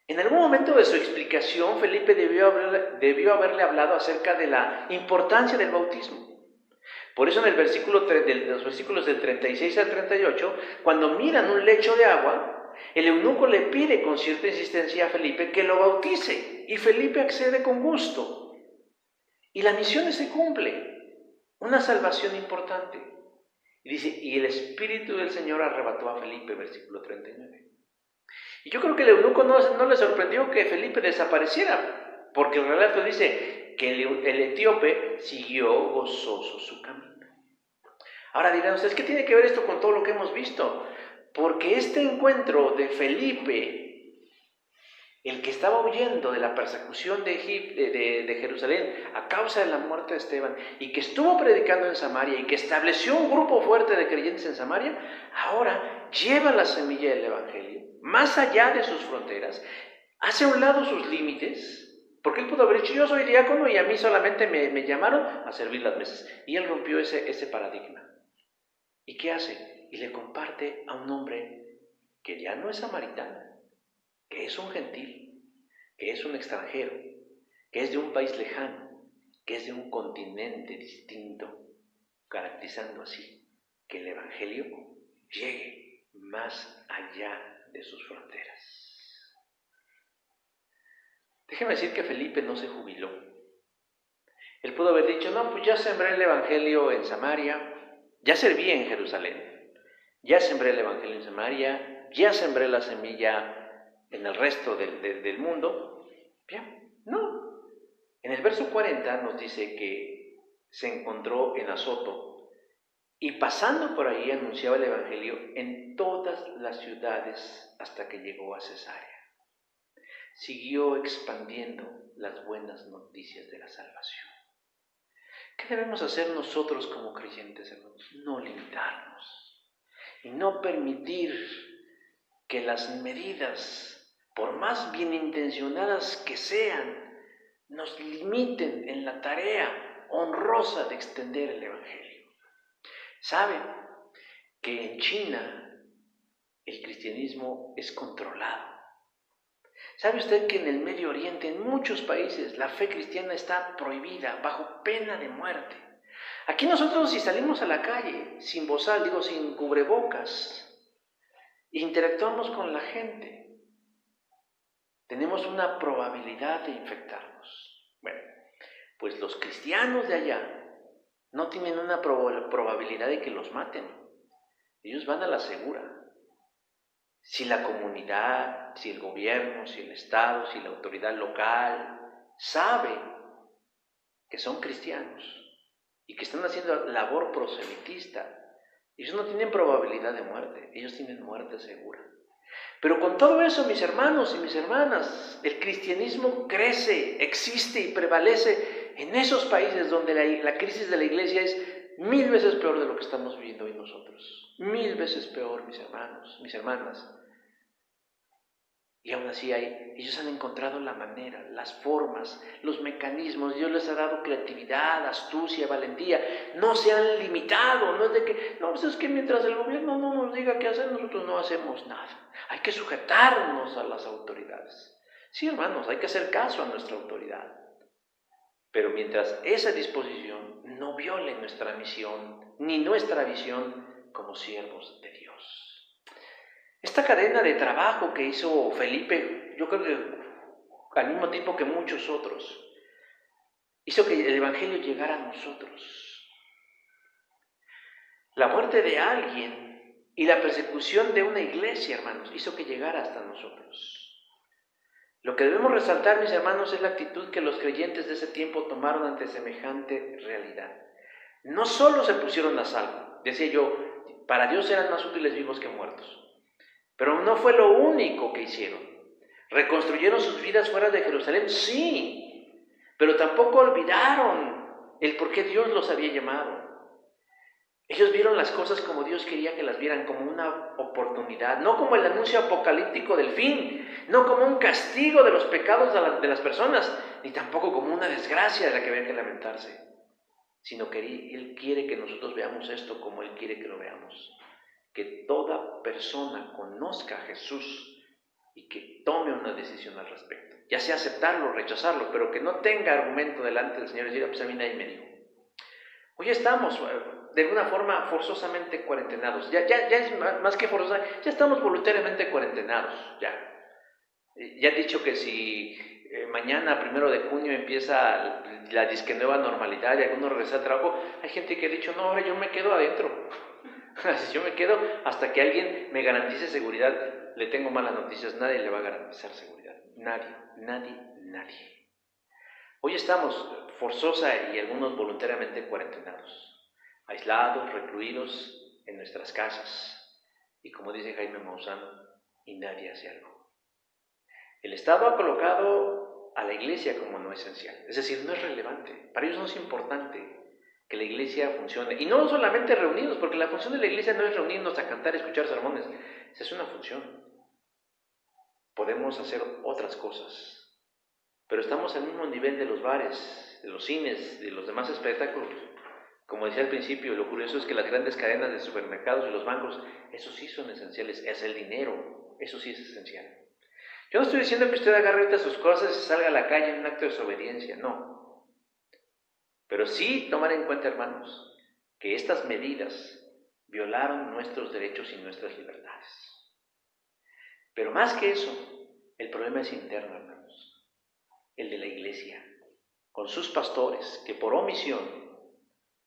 En algún momento de su explicación, Felipe debió haberle hablado acerca de la importancia del bautismo. Por eso en los versículos del 36 al 38, cuando miran un lecho de agua, el eunuco le pide con cierta insistencia a Felipe que lo bautice, y Felipe accede con gusto. Y la misión se cumple, una salvación importante. Y dice, y el Espíritu del Señor arrebató a Felipe, versículo 39. Y yo creo que el eunuco no le sorprendió que Felipe desapareciera, porque el relato dice que el etíope siguió gozoso su camino. Ahora dirán ustedes, ¿qué tiene que ver esto con todo lo que hemos visto? Porque este encuentro de Felipe, el que estaba huyendo de la persecución de Jerusalén a causa de la muerte de Esteban, y que estuvo predicando en Samaria, y que estableció un grupo fuerte de creyentes en Samaria, ahora lleva la semilla del Evangelio más allá de sus fronteras, hace a un lado sus límites, porque él pudo haber dicho, yo soy diácono y a mí solamente me llamaron a servir las mesas. Y él rompió ese paradigma. ¿Y qué hace? Y le comparte a un hombre que ya no es samaritano, que es un gentil, que es un extranjero, que es de un país lejano, que es de un continente distinto, caracterizando así que el Evangelio llegue más allá de sus fronteras. Déjeme decir que Felipe no se jubiló. Él pudo haber dicho, no, pues ya sembré el Evangelio en Samaria, ya serví en Jerusalén, ya sembré el Evangelio en Samaria, ya sembré la semilla en el resto del mundo. Bien, no. En el verso 40 nos dice que se encontró en Azoto y pasando por ahí anunciaba el Evangelio en todas las ciudades hasta que llegó a Cesarea. Siguió expandiendo las buenas noticias de la salvación. ¿Qué debemos hacer nosotros como creyentes, hermanos? No limitarnos y no permitir que las medidas, por más bien intencionadas que sean, nos limiten en la tarea honrosa de extender el Evangelio. ¿Sabe que en China el cristianismo es controlado? ¿Sabe usted que en el Medio Oriente, en muchos países, la fe cristiana está prohibida, bajo pena de muerte? Aquí nosotros, si salimos a la calle sin bozal, sin cubrebocas, interactuamos con la gente, tenemos una probabilidad de infectarnos. Bueno, pues los cristianos de allá no tienen una probabilidad de que los maten. Ellos van a la segura. Si la comunidad, si el gobierno, si el Estado, si la autoridad local sabe que son cristianos, y que están haciendo labor proselitista, ellos no tienen probabilidad de muerte, ellos tienen muerte segura. Pero con todo eso, mis hermanos y mis hermanas, el cristianismo crece, existe y prevalece en esos países donde la crisis de la iglesia es 1000 veces peor de lo que estamos viviendo hoy nosotros. 1000 veces peor, mis hermanos, mis hermanas. Y aún así ellos han encontrado la manera, las formas, los mecanismos. Dios les ha dado creatividad, astucia, valentía. No se han limitado, no es de que, no, pues es que mientras el gobierno no nos diga qué hacer, nosotros no hacemos nada. Hay que sujetarnos a las autoridades. Sí, hermanos, hay que hacer caso a nuestra autoridad. Pero mientras esa disposición no viole nuestra misión, ni nuestra visión como siervos de Dios. Esta cadena de trabajo que hizo Felipe, yo creo que al mismo tiempo que muchos otros, hizo que el Evangelio llegara a nosotros. La muerte de alguien y la persecución de una iglesia, hermanos, hizo que llegara hasta nosotros. Lo que debemos resaltar, mis hermanos, es la actitud que los creyentes de ese tiempo tomaron ante semejante realidad. No solo se pusieron a salvo, decía yo, para Dios eran más útiles vivos que muertos. Pero no fue lo único que hicieron. ¿Reconstruyeron sus vidas fuera de Jerusalén? Sí, pero tampoco olvidaron el por qué Dios los había llamado. Ellos vieron las cosas como Dios quería que las vieran, como una oportunidad, no como el anuncio apocalíptico del fin, no como un castigo de los pecados de las personas, ni tampoco como una desgracia de la que había que lamentarse, sino que Él quiere que nosotros veamos esto como Él quiere que lo veamos. Que toda persona conozca a Jesús y que tome una decisión al respecto. Ya sea aceptarlo o rechazarlo, pero que no tenga argumento delante del Señor y decir, pues a mí nadie me dijo. Hoy estamos de alguna forma forzosamente cuarentenados. Ya es más que forzosa, ya estamos voluntariamente cuarentenados. Ya he dicho que si mañana, 1 de junio, empieza la disque nueva normalidad y algunos regresan al trabajo, hay gente que ha dicho, no, ahora yo me quedo adentro. Yo me quedo hasta que alguien me garantice seguridad. Le tengo malas noticias, nadie le va a garantizar seguridad. Nadie. Hoy estamos forzosa y algunos voluntariamente cuarentenados, aislados, recluidos en nuestras casas. Y como dice Jaime Maussan, y nadie hace algo. El Estado ha colocado a la iglesia como no esencial, es decir, no es relevante. Para ellos no es importante que la iglesia funcione. Y no solamente reunidos, porque la función de la iglesia no es reunirnos a cantar, escuchar sermones. Esa es una función. Podemos hacer otras cosas. Pero estamos al mismo nivel de los bares, de los cines, de los demás espectáculos. Como decía al principio, lo curioso es que las grandes cadenas de supermercados y los bancos, esos sí son esenciales. Es el dinero, eso sí es esencial. Yo no estoy diciendo que usted agarre ahorita sus cosas y salga a la calle en un acto de desobediencia, no. Pero sí tomar en cuenta, hermanos, que estas medidas violaron nuestros derechos y nuestras libertades. Pero más que eso, el problema es interno, hermanos, el de la iglesia, con sus pastores que por omisión,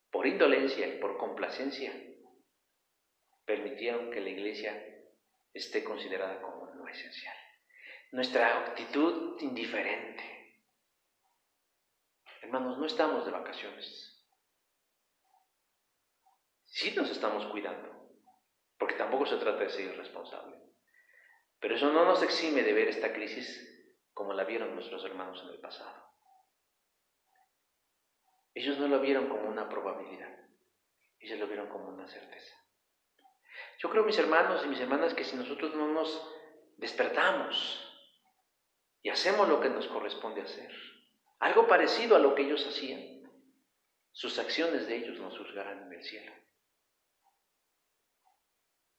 por indolencia y por complacencia, permitieron que la iglesia esté considerada como no esencial. Nuestra actitud indiferente. Hermanos, no estamos de vacaciones. Sí nos estamos cuidando, porque tampoco se trata de ser irresponsable. Pero eso no nos exime de ver esta crisis como la vieron nuestros hermanos en el pasado. Ellos no lo vieron como una probabilidad, ellos lo vieron como una certeza. Yo creo, mis hermanos y mis hermanas, que si nosotros no nos despertamos y hacemos lo que nos corresponde hacer, algo parecido a lo que ellos hacían, sus acciones de ellos nos juzgarán en el cielo.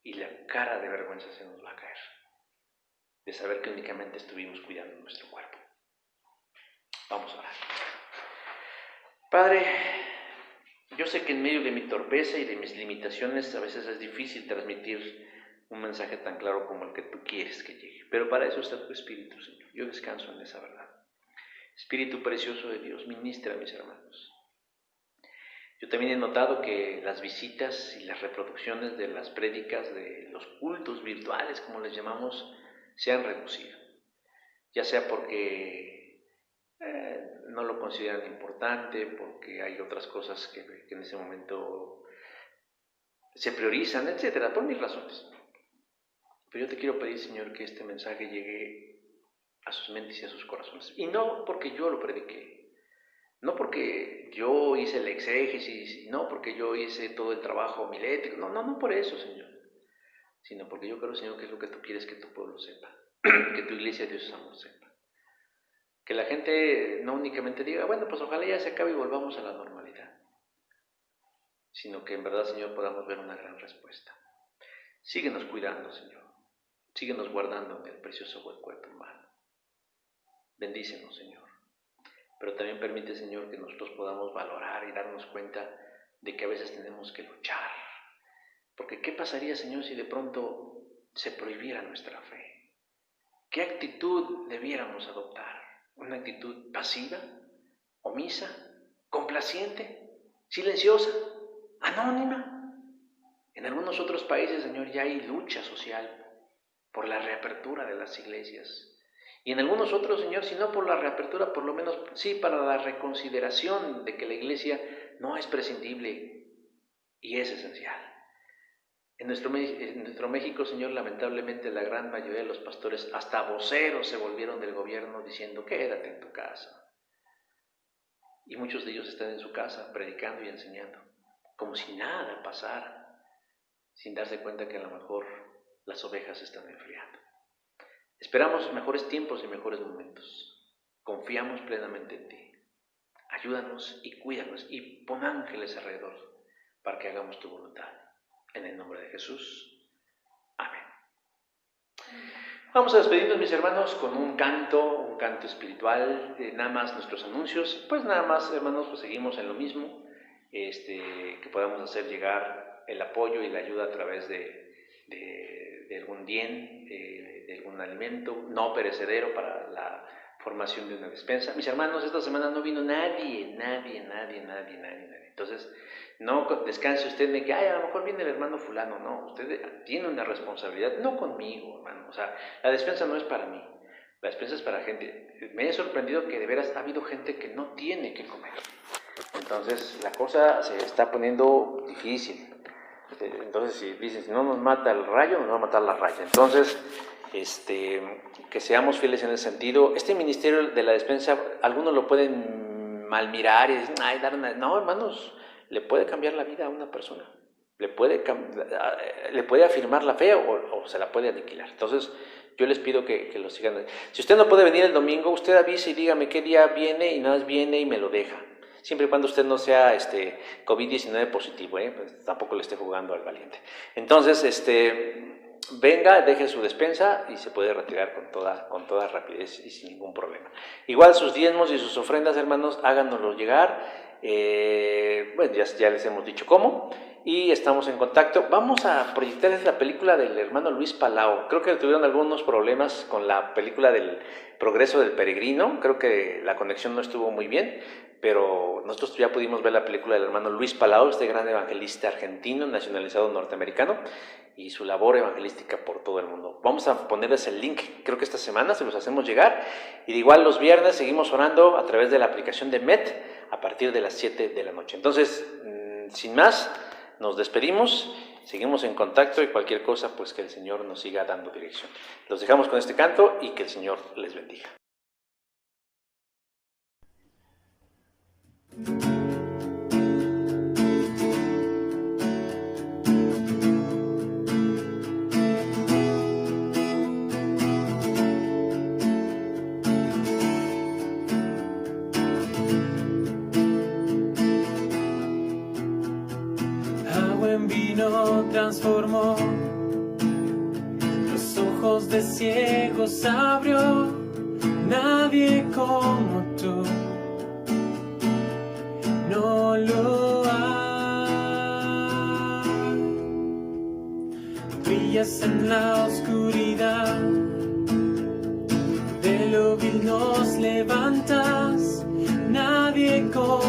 Y la cara de vergüenza se nos va a caer, de saber que únicamente estuvimos cuidando nuestro cuerpo. Vamos a orar. Padre, yo sé que en medio de mi torpeza y de mis limitaciones a veces es difícil transmitir un mensaje tan claro como el que tú quieres que llegue, pero para eso está tu Espíritu, Señor. Yo descanso en esa verdad. Espíritu precioso de Dios, ministra a mis hermanos. Yo también he notado que las visitas y las reproducciones de las prédicas de los cultos virtuales, como les llamamos, se han reducido. Ya sea porque no lo consideran importante porque hay otras cosas que en ese momento se priorizan, etcétera, por mil razones. Pero yo te quiero pedir, Señor, que este mensaje llegue a sus mentes y a sus corazones. Y no porque yo lo prediqué, no porque yo hice el exégesis, no porque yo hice todo el trabajo homilético, no por eso, Señor, sino porque yo creo, Señor, que es lo que tú quieres que tu pueblo sepa, que tu iglesia de Dios es amor sepa. Que la gente no únicamente diga, bueno, pues ojalá ya se acabe y volvamos a la normalidad, sino que en verdad, Señor, podamos ver una gran respuesta. Síguenos cuidando, Señor. Síguenos guardando en el precioso hueco de tu mano. Bendícenos, Señor. Pero también permite, Señor, que nosotros podamos valorar y darnos cuenta de que a veces tenemos que luchar. Porque ¿qué pasaría, Señor, si de pronto se prohibiera nuestra fe? ¿Qué actitud debiéramos adoptar? ¿Una actitud pasiva, omisa, complaciente, silenciosa, anónima? En algunos otros países, Señor, ya hay lucha social por la reapertura de las iglesias. Y en algunos otros, Señor, si no por la reapertura, por lo menos sí para la reconsideración de que la iglesia no es prescindible y es esencial. En nuestro México, Señor, lamentablemente la gran mayoría de los pastores, hasta voceros, se volvieron del gobierno diciendo, quédate en tu casa. Y muchos de ellos están en su casa predicando y enseñando, como si nada pasara, sin darse cuenta que a lo mejor las ovejas se están enfriando. Esperamos mejores tiempos y mejores momentos. Confiamos plenamente en ti. Ayúdanos y cuídanos y pon ángeles alrededor para que hagamos tu voluntad. En el nombre de Jesús. Amén. Vamos a despedirnos, mis hermanos, con un canto espiritual. Nada más nuestros anuncios. Pues nada más, hermanos, pues seguimos en lo mismo. Que podamos hacer llegar el apoyo y la ayuda a través de algún bien, de algún alimento no perecedero para la formación de una despensa. Mis hermanos, esta semana no vino nadie. Entonces, no descanse usted de que, a lo mejor viene el hermano fulano. No, usted tiene una responsabilidad, no conmigo, hermano. O sea, la despensa no es para mí, la despensa es para gente. Me he sorprendido que de veras ha habido gente que no tiene que comer. Entonces, la cosa se está poniendo difícil. Entonces, si dicen, si no nos mata el rayo, nos va a matar la raya. Entonces, que seamos fieles en ese sentido. Este ministerio de la despensa, algunos lo pueden mal mirar y dicen, no, hermanos, le puede cambiar la vida a una persona, le puede afirmar la fe o se la puede aniquilar. Entonces, yo les pido que lo sigan. Si usted no puede venir el domingo, usted avise y dígame qué día viene y nada más viene y me lo deja. Siempre y cuando usted no sea COVID-19 positivo, pues tampoco le esté jugando al valiente. Entonces, venga, deje su despensa y se puede retirar con toda rapidez y sin ningún problema. Igual sus diezmos y sus ofrendas, hermanos, háganoslo llegar. Bueno, ya les hemos dicho cómo y estamos en contacto. Vamos a proyectar la película del hermano Luis Palau. Creo que tuvieron algunos problemas con la película del Progreso del Peregrino. Creo que la conexión no estuvo muy bien, pero nosotros ya pudimos ver la película del hermano Luis Palau, este gran evangelista argentino, nacionalizado norteamericano, y su labor evangelística por todo el mundo. Vamos a ponerles el link, creo que esta semana se los hacemos llegar, y de igual los viernes seguimos orando a través de la aplicación de Met a partir de las 7 de la noche. Entonces, sin más, nos despedimos, seguimos en contacto y cualquier cosa, pues que el Señor nos siga dando dirección. Los dejamos con este canto y que el Señor les bendiga. Transformó, los ojos de ciegos abrió, nadie como tú, no lo hay. Brillas en la oscuridad, de lo vil nos levantas, nadie como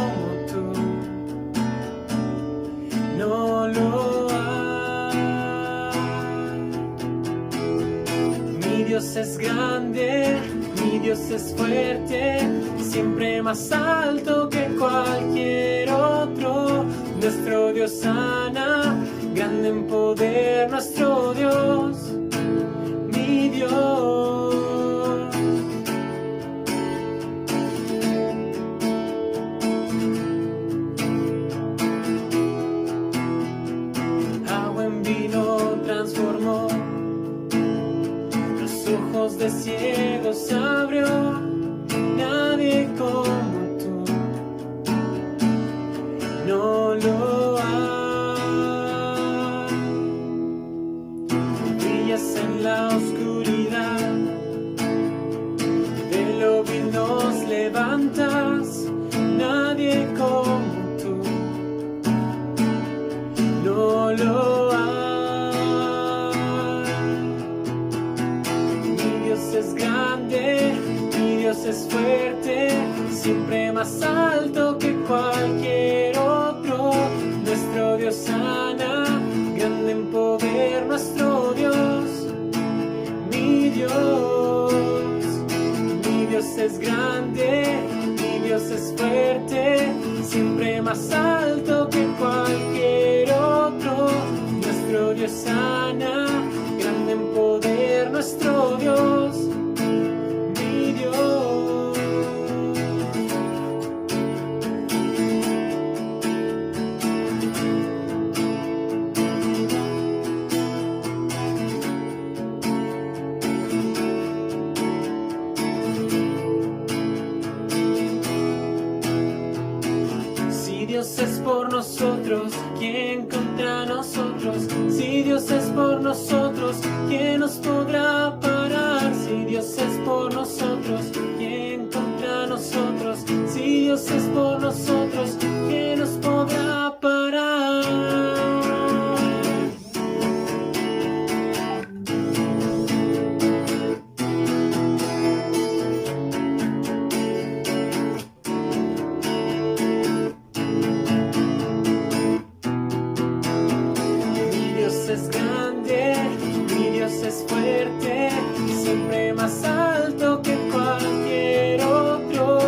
tú, no lo hay. Dios es grande, Mi Dios es fuerte, siempre más alto que cualquier otro. Nuestro Dios sana, grande en poder, nuestro Dios, mi Dios. Agua en vino transformó, los ojos de ciegos abrió, nadie como tú, no lo hay. Brillas en la oscuridad, de lo vil nos levantas, nadie como tú, no lo hay. Mi Dios es grande, mi Dios es fuerte, siempre más alto que cualquier otro. Nuestro Dios sana, grande en poder, nuestro Dios, mi Dios. Mi Dios es grande, mi Dios es fuerte, siempre más alto que cualquier otro. Nuestro Dios sana, grande en poder, nuestro Dios, mi Dios. Si Dios es por nosotros, ¿quién contra nosotros? Si Dios es por nosotros, ¿quién nos podrá parar? Si Dios es por nosotros, ¿quién contra nosotros? Si Dios es por nosotros, ¿quién nos podrá parar? Mi Dios es grande, mi Dios es fuerte, siempre más alto que cualquier otro.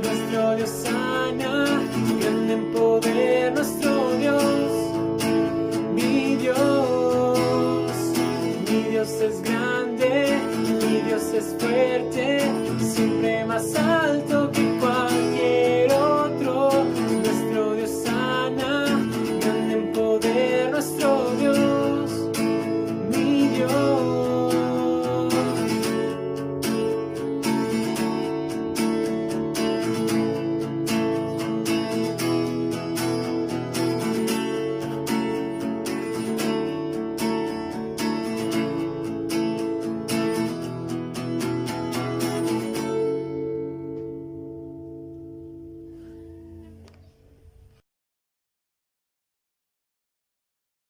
Nuestro Dios sana, grande en poder, nuestro Dios, mi Dios. Mi Dios es grande, mi Dios es fuerte, siempre más alto